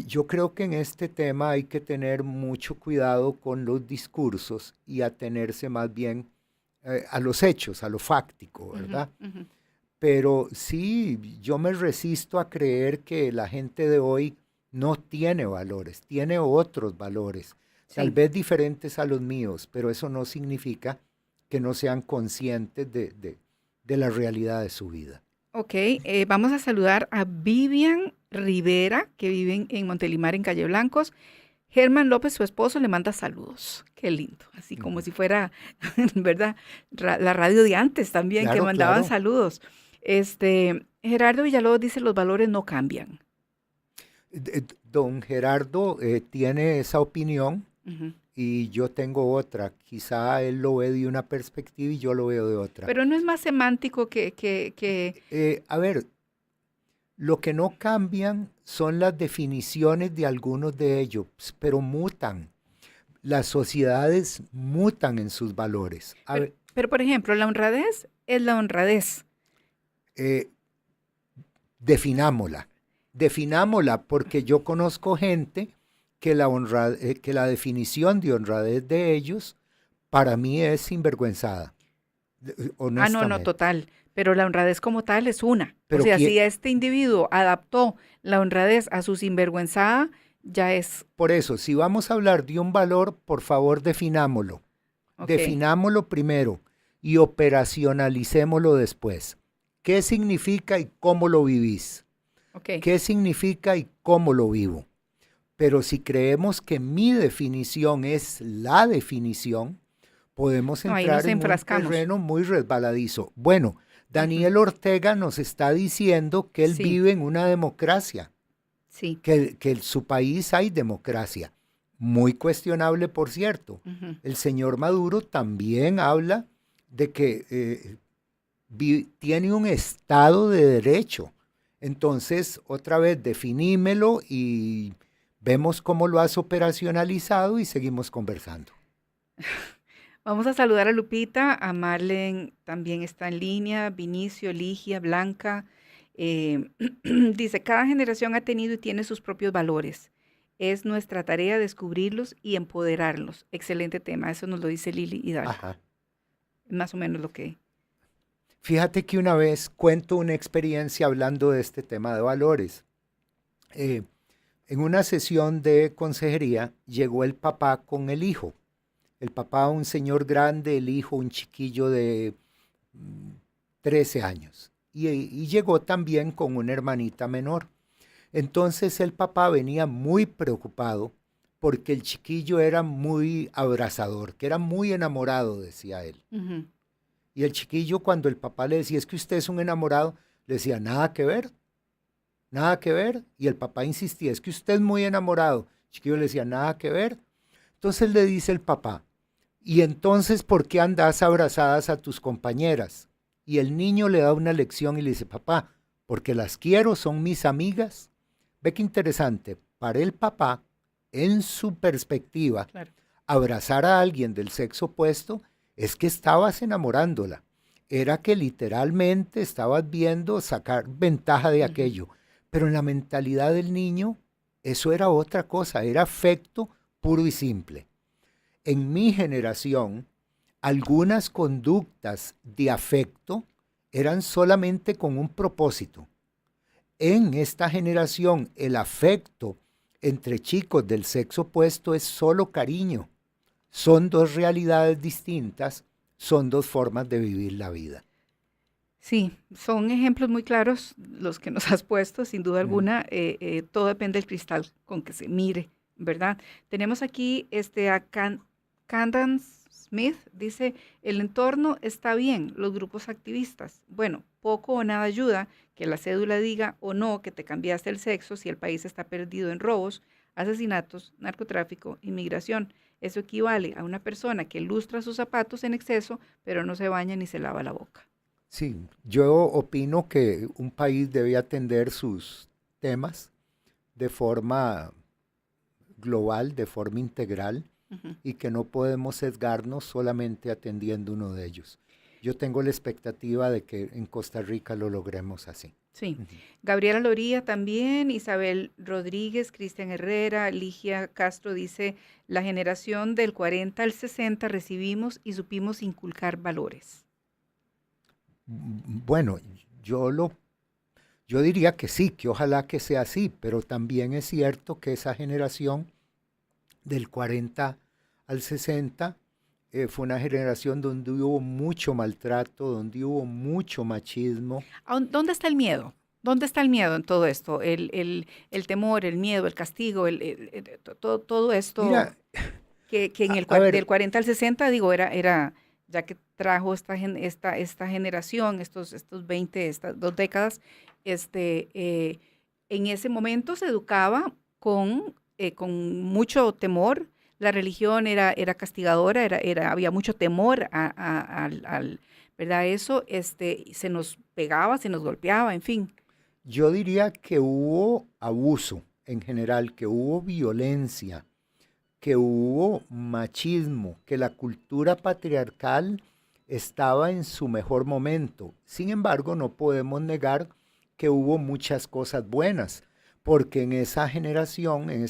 [SPEAKER 4] Yo creo que en este tema hay que tener mucho cuidado con los discursos y atenerse más bien a los hechos, a lo fáctico, ¿verdad? Pero sí, yo me resisto a creer que la gente de hoy no tiene valores, tiene otros valores, tal vez diferentes a los míos, pero eso no significa que no sean conscientes de la realidad de su vida.
[SPEAKER 3] Ok, vamos a saludar a Vivian Rivera, que vive en Montelimar, en Calle Blancos. Germán López, su esposo, le manda saludos. Qué lindo, así como si fuera, ¿verdad? La radio de antes también, claro, que mandaban saludos. Gerardo Villalobos dice, los valores no cambian.
[SPEAKER 4] Don Gerardo tiene esa opinión y yo tengo otra. Quizá él lo ve de una perspectiva y yo lo veo de otra.
[SPEAKER 3] Pero no es más semántico que...
[SPEAKER 4] A ver, lo que no cambian son las definiciones de algunos de ellos, pero mutan. Las sociedades mutan en sus valores.
[SPEAKER 3] Pero, por ejemplo, la honradez es la honradez.
[SPEAKER 4] Definámosla, porque yo conozco gente que la definición de honradez de ellos para mí es sinvergüenzada.
[SPEAKER 3] No, total. Pero la honradez como tal es una. Pero o sea, si este individuo adaptó la honradez a su sinvergüenzada, ya es...
[SPEAKER 4] Por eso, si vamos a hablar de un valor, por favor, definámoslo. Okay. Definámoslo primero y operacionalicémoslo después. ¿Qué significa y cómo lo vivís?
[SPEAKER 3] Okay.
[SPEAKER 4] ¿Qué significa y cómo lo vivo? Pero si creemos que mi definición es la definición, podemos entrar en un terreno muy resbaladizo. Bueno, Daniel Ortega nos está diciendo que él vive en una democracia, que en su país hay democracia, muy cuestionable, por cierto. El señor Maduro también habla de que tiene un Estado de Derecho. Entonces, otra vez, definímelo y vemos cómo lo has operacionalizado y seguimos conversando.
[SPEAKER 3] Vamos a saludar a Lupita, a Marlene también está en línea, Vinicio, Ligia, Blanca. Dice, cada generación ha tenido y tiene sus propios valores. Es nuestra tarea descubrirlos y empoderarlos. Excelente tema, eso nos lo dice Lili Hidalgo.
[SPEAKER 4] Ajá.
[SPEAKER 3] Más o menos lo que...
[SPEAKER 4] Fíjate que una vez cuento una experiencia hablando de este tema de valores. En una sesión de consejería llegó el papá con el hijo. El papá, un señor grande, el hijo, un chiquillo de 13 años. Y llegó también con una hermanita menor. Entonces el papá venía muy preocupado porque el chiquillo era muy abrazador, que era muy enamorado, decía él.
[SPEAKER 3] Uh-huh.
[SPEAKER 4] Y el chiquillo, cuando el papá le decía, es que usted es un enamorado, le decía, nada que ver, nada que ver. Y el papá insistía, es que usted es muy enamorado. El chiquillo le decía, nada que ver. Entonces le dice el papá, ¿y entonces por qué andas abrazadas a tus compañeras? Y el niño le da una lección y le dice, papá, porque las quiero, son mis amigas. Ve qué interesante, para el papá, en su perspectiva,
[SPEAKER 3] Claro.
[SPEAKER 4] abrazar a alguien del sexo opuesto es que estabas enamorándola. Era que literalmente estabas viendo sacar ventaja de aquello. Pero en la mentalidad del niño, eso era otra cosa, era afecto puro y simple. En mi generación, algunas conductas de afecto eran solamente con un propósito. En esta generación, el afecto entre chicos del sexo opuesto es solo cariño. Son dos realidades distintas, son dos formas de vivir la vida.
[SPEAKER 3] Sí, son ejemplos muy claros los que nos has puesto, sin duda alguna. Todo depende del cristal con que se mire, ¿verdad? Tenemos aquí a Candace Smith, dice, el entorno está bien, los grupos activistas. Bueno, poco o nada ayuda que la cédula diga o no que te cambiaste el sexo si el país está perdido en robos, asesinatos, narcotráfico, inmigración. Eso equivale a una persona que lustra sus zapatos en exceso, pero no se baña ni se lava la boca.
[SPEAKER 4] Sí, yo opino que un país debe atender sus temas de forma global, de forma integral, y que no podemos sesgarnos solamente atendiendo uno de ellos. Yo tengo la expectativa de que en Costa Rica lo logremos así.
[SPEAKER 3] Sí. Gabriela Loría también, Isabel Rodríguez, Cristian Herrera, Ligia Castro dice, la generación del 40 al 60 recibimos y supimos inculcar valores.
[SPEAKER 4] Bueno, yo diría que sí, que ojalá que sea así, pero también es cierto que esa generación del 40 al 60 fue una generación donde hubo mucho maltrato, donde hubo mucho machismo.
[SPEAKER 3] ¿Dónde está el miedo? ¿Dónde está el miedo en todo esto? El temor, el miedo, el castigo, todo esto.
[SPEAKER 4] Mira,
[SPEAKER 3] que en del 40 al 60, digo, era ya que trajo esta generación, estos 20, estas 2 décadas, en ese momento se educaba con mucho temor. La religión era castigadora, había mucho temor al ¿verdad? Eso, se nos pegaba, se nos golpeaba, en fin.
[SPEAKER 4] Yo diría que hubo abuso en general, que hubo violencia, que hubo machismo, que la cultura patriarcal estaba en su mejor momento. Sin embargo, no podemos negar que hubo muchas cosas buenas, porque en esa generación, en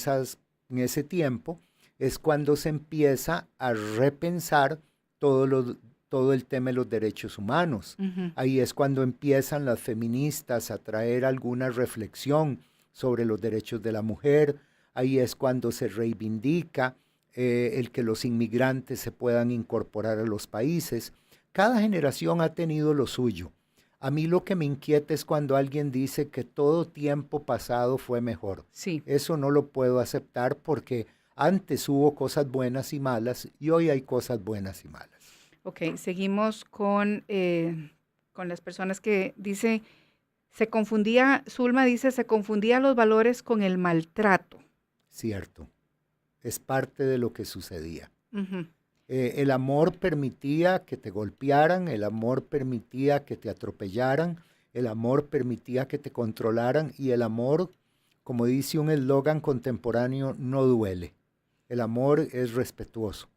[SPEAKER 4] ese tiempo, es cuando se empieza a repensar todo el tema de los derechos humanos. Uh-huh. Ahí es cuando empiezan las feministas a traer alguna reflexión sobre los derechos de la mujer. Ahí es cuando se reivindica el que los inmigrantes se puedan incorporar a los países. Cada generación ha tenido lo suyo. A mí lo que me inquieta es cuando alguien dice que todo tiempo pasado fue mejor.
[SPEAKER 3] Sí.
[SPEAKER 4] Eso no lo puedo aceptar porque antes hubo cosas buenas y malas y hoy hay cosas buenas y malas.
[SPEAKER 3] Ok, seguimos con las personas que dice, Zulma dice, se confundía los valores con el maltrato.
[SPEAKER 4] Cierto, es parte de lo que sucedía.
[SPEAKER 3] Uh-huh.
[SPEAKER 4] El amor permitía que te golpearan, el amor permitía que te atropellaran, el amor permitía que te controlaran y el amor, como dice un eslogan contemporáneo, no duele. El amor es respetuoso.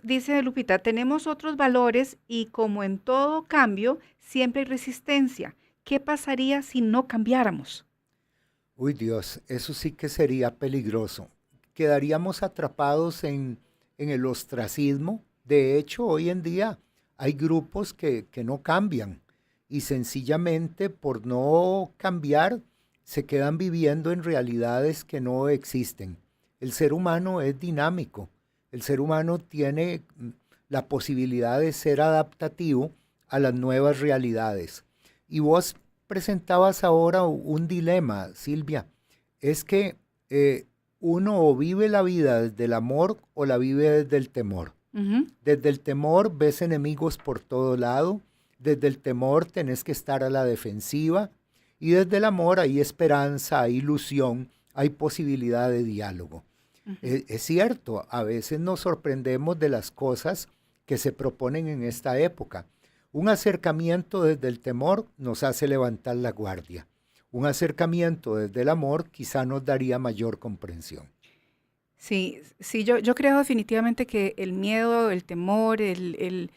[SPEAKER 3] Dice Lupita, tenemos otros valores y como en todo cambio, siempre hay resistencia. ¿Qué pasaría si no cambiáramos?
[SPEAKER 4] Uy, Dios, eso sí que sería peligroso. Quedaríamos atrapados en el ostracismo. De hecho, hoy en día hay grupos que no cambian y sencillamente por no cambiar se quedan viviendo en realidades que no existen. El ser humano es dinámico. El ser humano tiene la posibilidad de ser adaptativo a las nuevas realidades. Y vos presentabas ahora un dilema, Silvia. Es que uno o vive la vida desde el amor o la vive desde el temor. Desde el temor ves enemigos por todo lado, desde el temor tenés que estar a la defensiva y desde el amor hay esperanza, hay ilusión, hay posibilidad de diálogo. Es cierto, a veces nos sorprendemos de las cosas que se proponen en esta época. Un acercamiento desde el temor nos hace levantar la guardia. Un acercamiento desde el amor quizá nos daría mayor comprensión.
[SPEAKER 3] Sí, sí, yo creo definitivamente que el miedo, el temor, el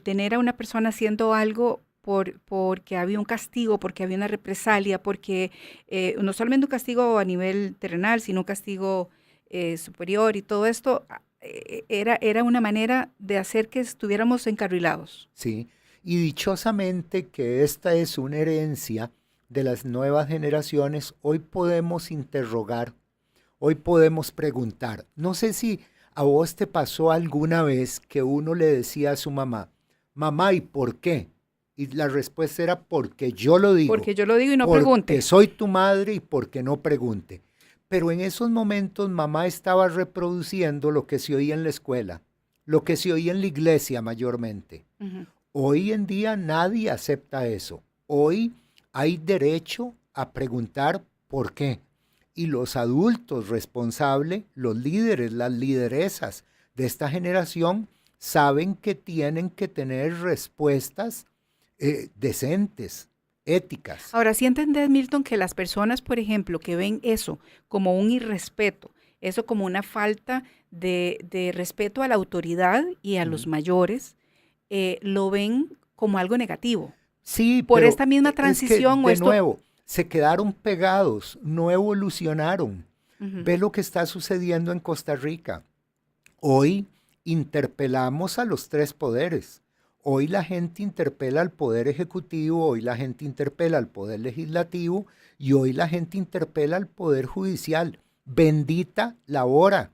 [SPEAKER 3] tener a una haciendo haciendo algo porque había un castigo, porque había una represalia, porque no solamente un castigo a nivel terrenal, sino un castigo superior y todo esto, era una manera de hacer que estuviéramos encarrilados.
[SPEAKER 4] Sí, y dichosamente que esta es una herencia de las nuevas generaciones. Hoy podemos interrogar, hoy podemos preguntar. No sé si a vos te pasó alguna vez que uno le decía a su mamá, mamá, ¿y por qué? Y la respuesta era porque yo lo digo.
[SPEAKER 3] Porque yo lo digo y no pregunte.
[SPEAKER 4] Porque soy tu madre y porque no pregunte. Pero en esos momentos mamá estaba reproduciendo lo que se oía en la escuela, lo que se oía en la iglesia mayormente. Hoy en día nadie acepta eso. Hoy hay derecho a preguntar por qué. Y los adultos responsables, los líderes, las lideresas de esta generación saben que tienen que tener respuestas decentes, éticas.
[SPEAKER 3] Ahora, ¿sí entendés, Milton, que las personas, por ejemplo, que ven eso como un irrespeto, eso como una falta de respeto a la autoridad y a los mayores, lo ven como algo negativo?
[SPEAKER 4] Sí,
[SPEAKER 3] por
[SPEAKER 4] pero
[SPEAKER 3] esta misma transición.
[SPEAKER 4] Es que, de nuevo, se quedaron pegados, no evolucionaron. Ve lo que está sucediendo en Costa Rica. Hoy interpelamos a los tres poderes. Hoy la gente interpela al Poder Ejecutivo, hoy la gente interpela al Poder Legislativo y hoy la gente interpela al Poder Judicial. Bendita la hora.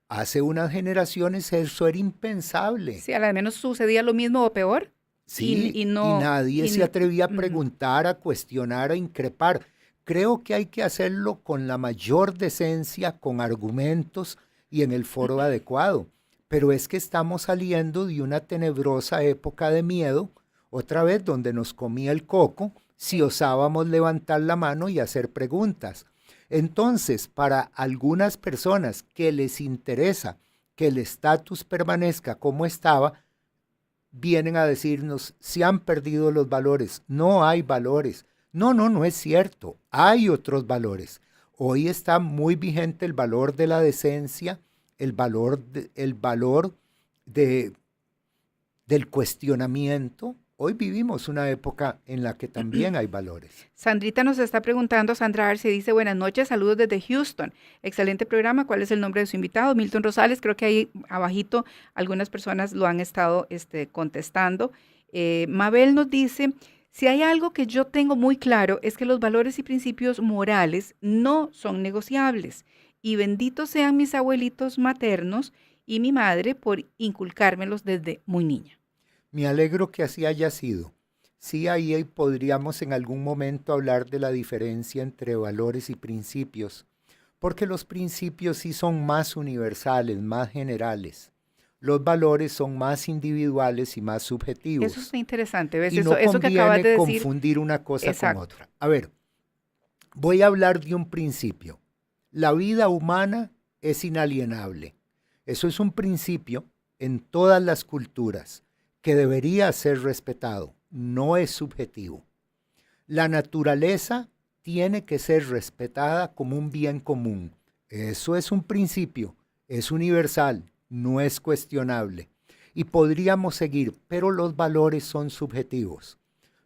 [SPEAKER 4] Hace unas generaciones eso era impensable.
[SPEAKER 3] Sí, al menos sucedía lo mismo o peor.
[SPEAKER 4] Sí, y nadie se atrevía a preguntar, a cuestionar, a increpar. Creo que hay que hacerlo con la mayor decencia, con argumentos y en el foro adecuado. Pero es que estamos saliendo de una tenebrosa época de miedo, otra vez donde nos comía el coco, si osábamos levantar la mano y hacer preguntas. Entonces, para algunas personas que les interesa que el estatus permanezca como estaba, vienen a decirnos, se han perdido los valores, no hay valores. No es cierto, hay otros valores. Hoy está muy vigente el valor de la decencia, el valor del cuestionamiento. Hoy vivimos una época en la que también hay valores.
[SPEAKER 3] Sandrita nos está preguntando, Sandra Arce dice, buenas noches, saludos desde Houston. Excelente programa, ¿cuál es el nombre de su invitado? Milton Rosales, creo que ahí abajito algunas personas lo han estado contestando. Mabel nos dice, si hay algo que yo tengo muy claro es que los valores y principios morales no son negociables. Y benditos sean mis abuelitos maternos y mi madre por inculcármelos desde muy niña.
[SPEAKER 4] Me alegro que así haya sido. Sí, ahí podríamos en algún momento hablar de la diferencia entre valores y principios, porque los principios sí son más universales, más generales. Los valores son más individuales y más subjetivos.
[SPEAKER 3] Eso es interesante, ¿ves?
[SPEAKER 4] Y no
[SPEAKER 3] eso que acabas de decir.
[SPEAKER 4] Confundir una cosa
[SPEAKER 3] Exacto.
[SPEAKER 4] con otra. A ver, voy a hablar de un principio. La vida humana es inalienable. Eso es un principio en todas las culturas que debería ser respetado, no es subjetivo. La naturaleza tiene que ser respetada como un bien común. Eso es un principio, es universal, no es cuestionable. Y podríamos seguir, pero los valores son subjetivos.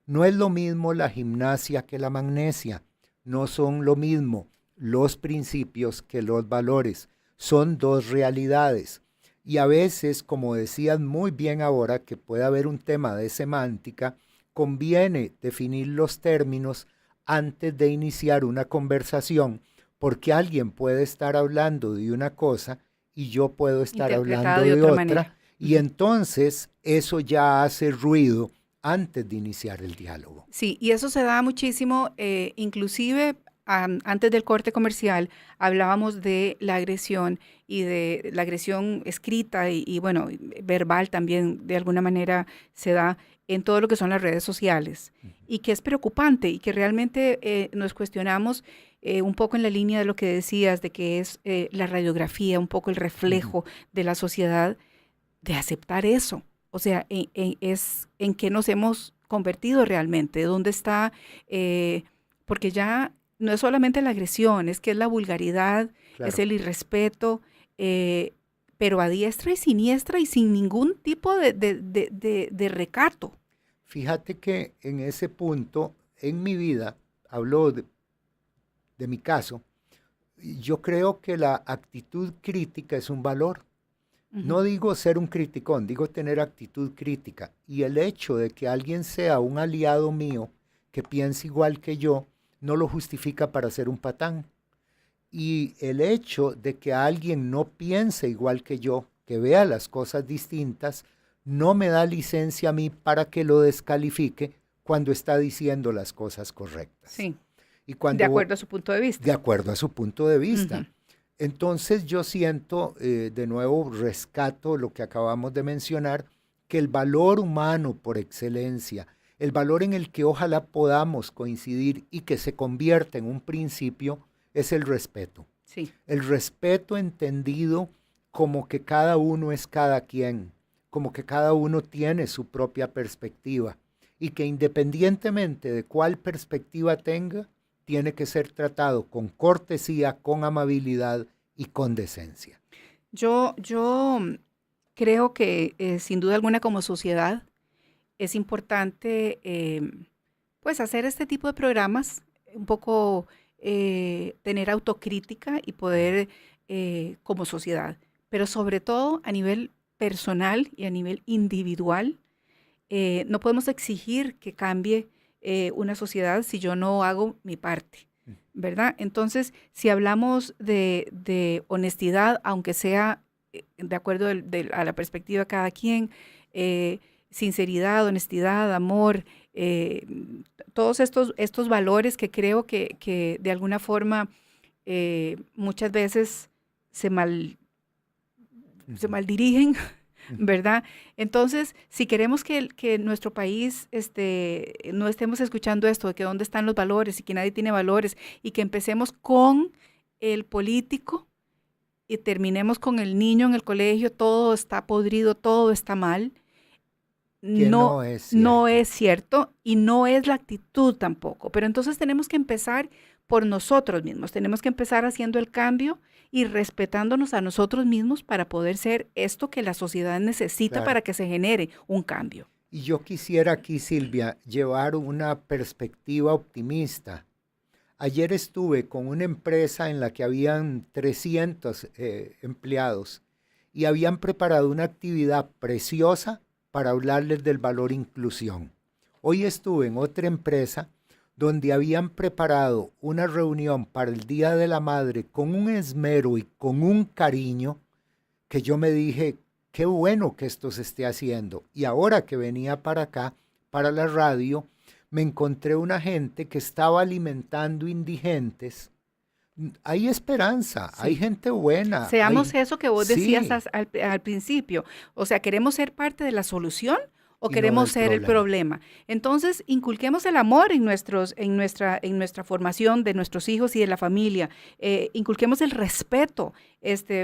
[SPEAKER 4] No es lo mismo la gimnasia que la magnesia. No son lo mismo los principios que los valores. Son dos realidades. Y a veces, como decías muy bien ahora, que puede haber un tema de semántica, conviene definir los términos antes de iniciar una conversación, porque alguien puede estar hablando de una cosa y yo puedo estar hablando de otra, y entonces eso ya hace ruido antes de iniciar el diálogo.
[SPEAKER 3] Sí, y eso se da muchísimo, inclusive antes del corte comercial hablábamos de la agresión y de la agresión escrita y bueno, verbal también de alguna manera se da en todo lo que son las redes sociales y que es preocupante y que realmente nos cuestionamos un poco en la línea de lo que decías, de que es la radiografía, un poco el reflejo de la sociedad, de aceptar eso. O sea, es en qué nos hemos convertido realmente, dónde está, porque ya no es solamente la agresión, es que es la vulgaridad, claro, es el irrespeto, pero a diestra y siniestra y sin ningún tipo de recato.
[SPEAKER 4] Fíjate que en ese punto, en mi vida, hablo de mi caso, yo creo que la actitud crítica es un valor. No digo ser un criticón, digo tener actitud crítica. Y el hecho de que alguien sea un aliado mío que piense igual que yo, no lo justifica para ser un patán. Y el hecho de que alguien no piense igual que yo, que vea las cosas distintas, no me da licencia a mí para que lo descalifique cuando está diciendo las cosas correctas.
[SPEAKER 3] Sí,
[SPEAKER 4] y cuando,
[SPEAKER 3] de acuerdo a su punto de vista.
[SPEAKER 4] De acuerdo a su punto de vista. Entonces yo siento, de nuevo rescato lo que acabamos de mencionar, que el valor humano por excelencia, el valor en el que ojalá podamos coincidir y que se convierta en un principio, es el respeto.
[SPEAKER 3] Sí.
[SPEAKER 4] El respeto entendido como que cada uno es cada quien, como que cada uno tiene su propia perspectiva y que independientemente de cuál perspectiva tenga, tiene que ser tratado con cortesía, con amabilidad y con decencia.
[SPEAKER 3] Yo creo que sin duda alguna como sociedad es importante pues hacer este tipo de programas, un poco tener autocrítica y poder como sociedad, pero sobre todo a nivel personal y a nivel individual, no podemos exigir que cambie una sociedad si yo no hago mi parte, ¿verdad? Entonces, si hablamos de honestidad, aunque sea de acuerdo a la perspectiva de cada quien, sinceridad, honestidad, amor, todos estos valores que creo que de alguna forma muchas veces se maldirigen, ¿verdad? Entonces, si queremos que nuestro país no estemos escuchando esto, de que dónde están los valores y que nadie tiene valores, y que empecemos con el político y terminemos con el niño en el colegio, todo está podrido, todo está mal, no es cierto y no es la actitud tampoco. Pero entonces tenemos que empezar por nosotros mismos, tenemos que empezar haciendo el cambio y respetándonos a nosotros mismos para poder ser esto que la sociedad necesita, claro, para que se genere un cambio.
[SPEAKER 4] Y yo quisiera aquí, Silvia, llevar una perspectiva optimista. Ayer estuve con una empresa en la que habían 300 empleados y habían preparado una actividad preciosa para hablarles del valor inclusión. Hoy estuve en otra empresa donde habían preparado una reunión para el Día de la Madre con un esmero y con un cariño que yo me dije, qué bueno que esto se esté haciendo. Y ahora que venía para acá, para la radio, me encontré una gente que estaba alimentando indigentes. Hay esperanza, sí, hay gente buena.
[SPEAKER 3] Seamos eso que vos decías al principio. O sea, ¿queremos ser parte de la solución o queremos ser el problema? Entonces, inculquemos el amor en nuestra formación de nuestros hijos y de la familia. Inculquemos el respeto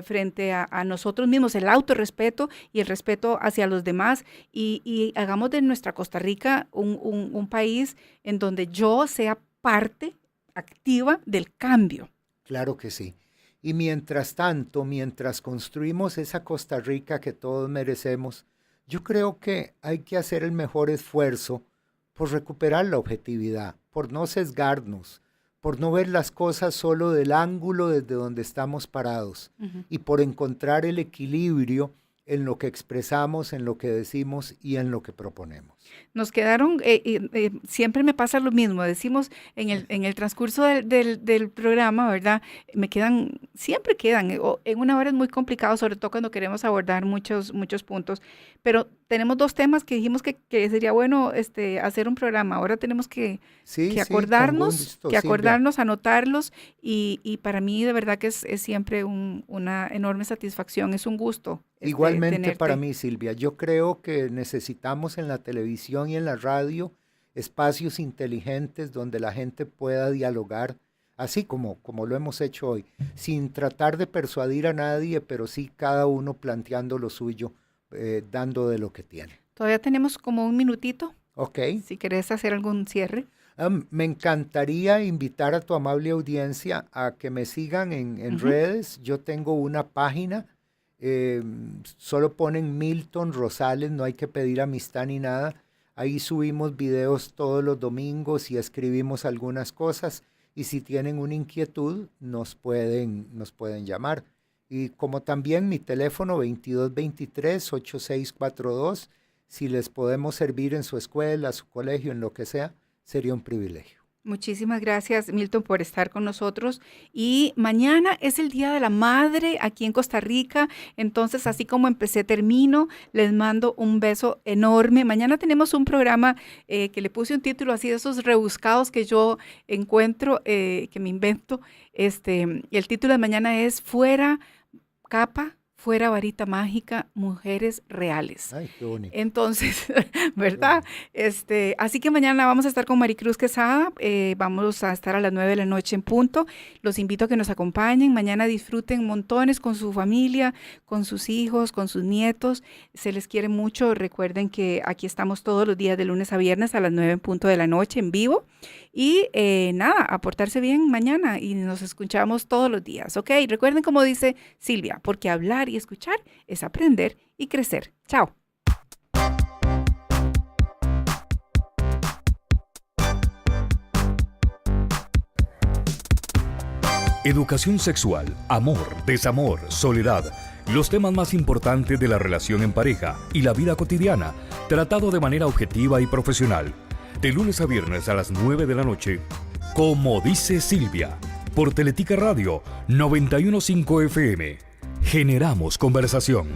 [SPEAKER 3] frente a nosotros mismos, el autorrespeto y el respeto hacia los demás. Y hagamos de nuestra Costa Rica un país en donde yo sea parte activa del cambio.
[SPEAKER 4] Claro que sí. Y mientras tanto, mientras construimos esa Costa Rica que todos merecemos, yo creo que hay que hacer el mejor esfuerzo por recuperar la objetividad, por no sesgarnos, por no ver las cosas solo del ángulo desde donde estamos parados y por encontrar el equilibrio en lo que expresamos, en lo que decimos y en lo que proponemos.
[SPEAKER 3] Nos quedaron, siempre me pasa lo mismo, decimos en el transcurso del programa, ¿verdad? Siempre quedan, en una hora es muy complicado, sobre todo cuando queremos abordar muchos puntos, pero tenemos 2 temas que dijimos que sería bueno hacer un programa. Ahora tenemos que acordarnos, anotarlos y para mí de verdad que es siempre una enorme satisfacción, es un gusto.
[SPEAKER 4] Igualmente
[SPEAKER 3] tenerte.
[SPEAKER 4] Para mí, Silvia, yo creo que necesitamos en la televisión y en la radio espacios inteligentes donde la gente pueda dialogar, así como lo hemos hecho hoy, sin tratar de persuadir a nadie, pero sí cada uno planteando lo suyo, dando de lo que tiene.
[SPEAKER 3] Todavía tenemos como un minutito.
[SPEAKER 4] Ok.
[SPEAKER 3] Si querés hacer algún cierre.
[SPEAKER 4] Me encantaría invitar a tu amable audiencia a que me sigan en redes. Yo tengo una página, solo ponen Milton Rosales, no hay que pedir amistad ni nada. Ahí subimos videos todos los domingos y escribimos algunas cosas. Y si tienen una inquietud, nos pueden llamar. Y como también mi teléfono 2223-8642, si les podemos servir en su escuela, su colegio, en lo que sea, sería un privilegio.
[SPEAKER 3] Muchísimas gracias, Milton, por estar con nosotros. Y mañana es el Día de la Madre aquí en Costa Rica. Entonces, así como empecé, termino. Les mando un beso enorme. Mañana tenemos un programa que le puse un título así de esos rebuscados que yo encuentro, que me invento. Y el título de mañana es Fuera capa, fuera varita mágica, mujeres reales.
[SPEAKER 4] Ay, qué bonito.
[SPEAKER 3] Entonces, ¿verdad? Así que mañana vamos a estar con Maricruz Quesada, vamos a estar a las 9 de la noche en punto. Los invito a que nos acompañen. Mañana disfruten montones con su familia, con sus hijos, con sus nietos. Se les quiere mucho. Recuerden que aquí estamos todos los días de lunes a viernes a las 9 en punto de la noche en vivo. Y a portarse bien mañana y nos escuchamos todos los días, ¿ok? Recuerden como dice Silvia, porque hablar y escuchar es aprender y crecer. Chao.
[SPEAKER 1] Educación sexual, amor, desamor, soledad, los temas más importantes de la relación en pareja y la vida cotidiana, tratado de manera objetiva y profesional. De lunes a viernes a las 9 de la noche, como dice Silvia, por Teletica Radio 91.5 FM. Generamos conversación.